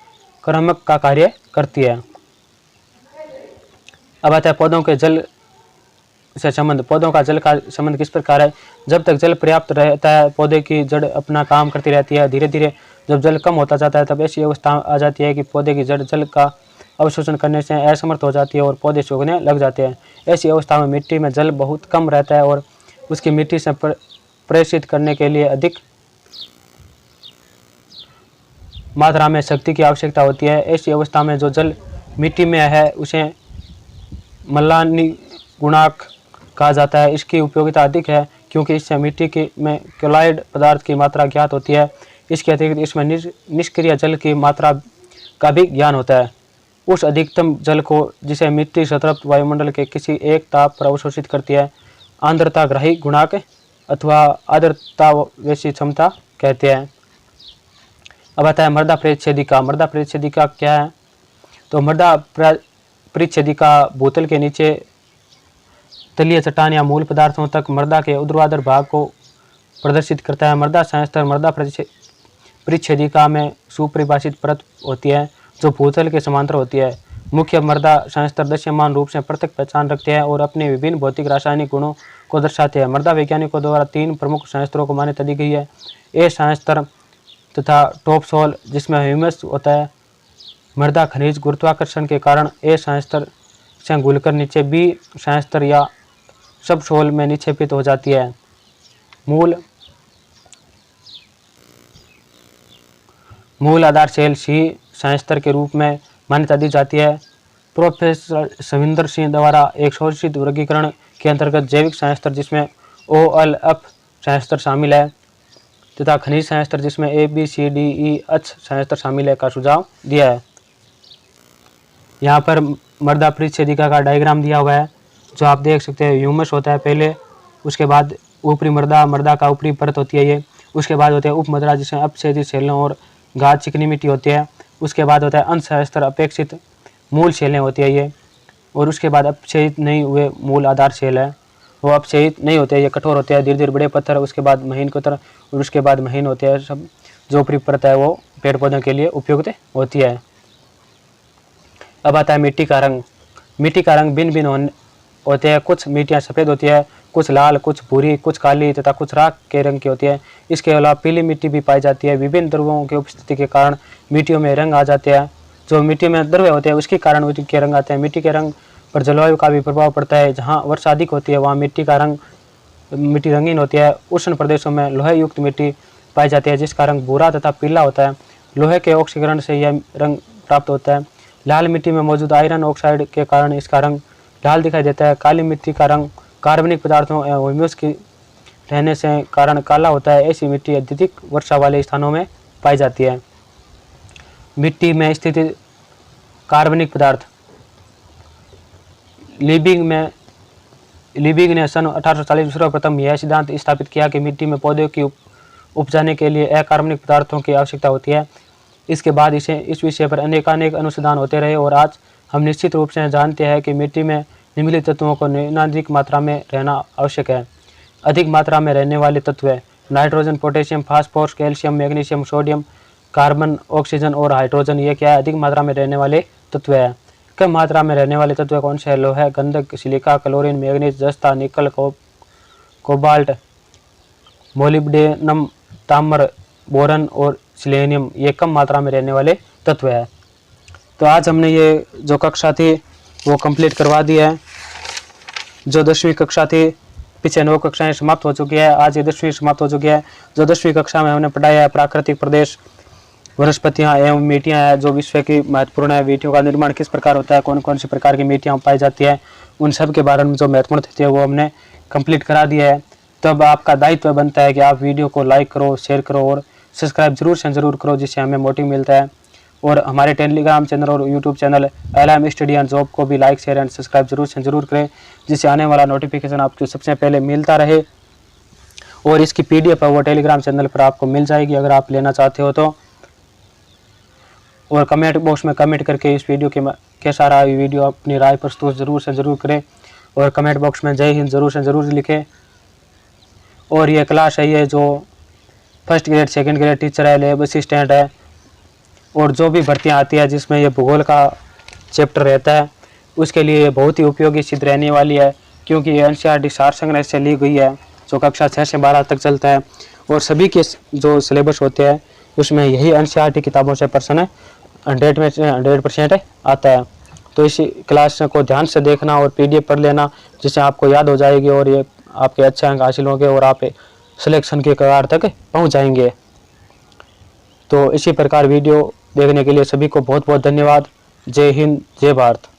क्रमक का कार्य करती है। अब आता है पौधों के जल से संबंध। पौधों का जल का संबंध किस प्रकार है? जब तक जल पर्याप्त रहता है पौधे की जड़ अपना काम करती रहती है। धीरे धीरे जब जल कम होता जाता है तब ऐसी अवस्था आ जाती है कि पौधे की जड़ जल का अवशोषण करने से असमर्थ हो जाती है और पौधे सूखने लग जाते हैं। ऐसी अवस्था में मिट्टी में जल बहुत कम रहता है और उसकी मिट्टी से प्रेषित करने के लिए अधिक मात्रा में शक्ति की आवश्यकता होती है। ऐसी अवस्था में जो जल मिट्टी में है उसे मलानी गुणांक कहा जाता है। इसकी उपयोगिता अधिक है क्योंकि इससे मिट्टी में क्लोराइड पदार्थ की मात्रा ज्ञात होती है। इसके अतिरिक्त इसमें निष्क्रिय जल की मात्रा का भी ज्ञान होता है। उस अधिकतम जल को जिसे मिट्टी संतृप्त वायुमंडल के किसी एक ताप पर अवशोषित करती है आर्द्रताग्राही गुणांक अथवा आर्द्रता वैसी क्षमता कहते हैं। अब आता है मृदा परिच्छेदिका। मृदा परिच्छेदिका क्या है? तो मृदा परिच्छेदिका भूतल के नीचे तलीय चट्टान या मूल पदार्थों तक मृदा के ऊर्ध्वाधर भाग को प्रदर्शित करता है। मृदा संस्तर मृदा परिच्छेदिका में सुपरिभाषित परत होती है जो भूतल के समांतर होती है। मुख्य मृदा संस्तर दृश्यमान रूप से पृथक पहचान रखते हैं और अपने विभिन्न भौतिक रासायनिक गुणों को दर्शाते हैं। मृदा वैज्ञानिकों द्वारा 3 प्रमुख संस्तरों को मान्यता दी गई है। ए संस्तर तथा टॉपसोल जिसमें ह्यूमस होता है। मृदा खनिज गुरुत्वाकर्षण के कारण ए संस्तर से घुलकर नीचे बी संस्तर या सबसोल में निक्षेपित हो जाती है। मूल आधार सेल सी संस्तर के रूप में मान्यता दी जाती है। प्रोफेसर सविंदर सिंह द्वारा एक शोधित वर्गीकरण के अंतर्गत जैविक संस्तर जिसमें OLF संस्तर शामिल है तथा खनिज संस्तर जिसमें ABCDEH संस्तर शामिल है का सुझाव दिया है। यहाँ पर मृदा परिच्छेदिका का डायग्राम दिया हुआ है जो आप देख सकते हैं। ह्यूमस होता है पहले, उसके बाद ऊपरी मृदा का ऊपरी परत होती है ये। उसके बाद होते हैं उपमृदा जिसमें अपछेदित सेलों और गाद चिकनी मिट्टी होती है। उसके बाद होता है अंशस्तर अपेक्षित मूल सेलें होती है ये। और उसके बाद अपछेदित नहीं हुए मूल आधार सेल है, वो अपछेदित नहीं होते, ये कठोर होते हैं। धीरे धीरे बड़े पत्थर, उसके बाद महीन पत्थर और उसके बाद महीन होते हैं। सब जो ऊपरी परत है वो पेड़ पौधों के लिए उपयुक्त होती है। अब आता है मिट्टी का रंग। मिट्टी का रंग भिन्न भिन्न होते हैं। कुछ मिट्टियाँ सफ़ेद होती है, कुछ लाल, कुछ भूरी, कुछ काली तथा कुछ राख के रंग की होती है। इसके अलावा पीली मिट्टी भी पाई जाती है। विभिन्न द्रव्यों की उपस्थिति के कारण मिट्टियों में रंग आ जाते हैं। जो मिट्टी में द्रव्य होते हैं उसके कारण मिट्टी के रंग आते हैं। मिट्टी के रंग पर जलवायु का भी प्रभाव पड़ता है। जहाँ वर्षा अधिक होती है वहाँ मिट्टी रंगीन होती है। उष्ण प्रदेशों में लोहे युक्त मिट्टी पाई जाती है जिसका रंग भूरा तथा पीला होता है। लोहे के ऑक्सीकरण से यह रंग प्राप्त होता है। लाल मिट्टी में मौजूद आयरन ऑक्साइड के कारण इसका रंग लाल दिखाई देता है। काली मिट्टी का रंग कार्बनिक पदार्थों एवं ह्यूमस की रहने से कारण काला होता है। ऐसी मिट्टी अत्यधिक वर्षा वाले स्थानों में पाई जाती है। मिट्टी में स्थित कार्बनिक पदार्थ। लिबिंग ने सन 1840 सर्वप्रथम यह सिद्धांत स्थापित किया कि मिट्टी में पौधों की उपजाने के लिए अकार्बनिक पदार्थों की आवश्यकता होती है। इसके बाद इस विषय पर अनेकानेक अनुसंधान होते रहे और आज हम निश्चित रूप से जानते हैं कि मिट्टी में निम्नलिखित तत्वों को न्यूनाधिक मात्रा में रहना आवश्यक है। अधिक मात्रा में रहने वाले तत्व है nitrogen, potassium, phosphorus, calcium, magnesium, sodium, carbon, oxygen और हाइड्रोजन। ये क्या है? अधिक मात्रा में रहने वाले तत्व है। कम मात्रा में रहने वाले तत्व कौन से है? लोहा, गंधक, सिलिका, क्लोरीन, मैग्नीज, जस्ता, निकल, कोबाल्ट, मोलिब्डेनम, ताम्र, बोरन और सिलेनियम। ये कम मात्रा में रहने वाले तत्व है। तो आज हमने ये जो कक्षा थी वो कंप्लीट करवा दी है। जो 10वीं कक्षा थी, पीछे 9 कक्षाएं समाप्त हो चुकी है, आज ये 10वीं समाप्त हो चुकी है। जो 10वीं कक्षा में हमने पढ़ाया है प्राकृतिक प्रदेश, वनस्पतियाँ एवं मिट्टियाँ है जो विश्व की महत्वपूर्ण है। मिट्टियों का निर्माण किस प्रकार होता है, कौन कौन सी प्रकार की मिट्टियाँ पाई जाती है, उन सब के बारे में जो महत्वपूर्ण तथ्य है वो हमने कंप्लीट करा दिया है, तब आपका दायित्व बनता है कि आप वीडियो को लाइक करो, शेयर करो और सब्सक्राइब जरूर से ज़रूर करो, जिससे हमें मोटिव मिलता है। और हमारे टेलीग्राम चैनल और YouTube channel LIM study and job को भी लाइक, शेयर एंड सब्सक्राइब जरूर से ज़रूर करें, जिससे आने वाला नोटिफिकेशन आपको सबसे पहले मिलता रहे। और इसकी PDF है वो टेलीग्राम चैनल पर आपको मिल जाएगी अगर आप लेना चाहते हो तो। और कमेंट बॉक्स में कमेंट करके इस वीडियो के कैसा रहा वीडियो अपनी राय प्रस्तुत जरूर से ज़रूर करें। और कमेंट बॉक्स में जय हिंद जरूर से ज़रूर लिखें। और ये क्लास है, ये जो first grade, second grade teacher है, लैब असिस्टेंट है, और जो भी भर्तियाँ आती है जिसमें ये भूगोल का चैप्टर रहता है, उसके लिए ये बहुत ही उपयोगी सिद्ध रहने वाली है, क्योंकि ये NCERT सार संग्रह से ली गई है जो कक्षा 6 से 12 तक चलता है। और सभी के जो सिलेबस होते हैं उसमें यही NCERT किताबों से प्रश्न 100 में से 100% आता है। तो इस क्लास को ध्यान से देखना और PDF पढ़ लेना, जिससे आपको याद हो जाएगी और ये आपके अच्छे अंक हासिल होंगे और आप सिलेक्शन के कगार तक पहुंच जाएंगे। तो इसी प्रकार वीडियो देखने के लिए सभी को बहुत बहुत धन्यवाद। जय हिंद, जय भारत।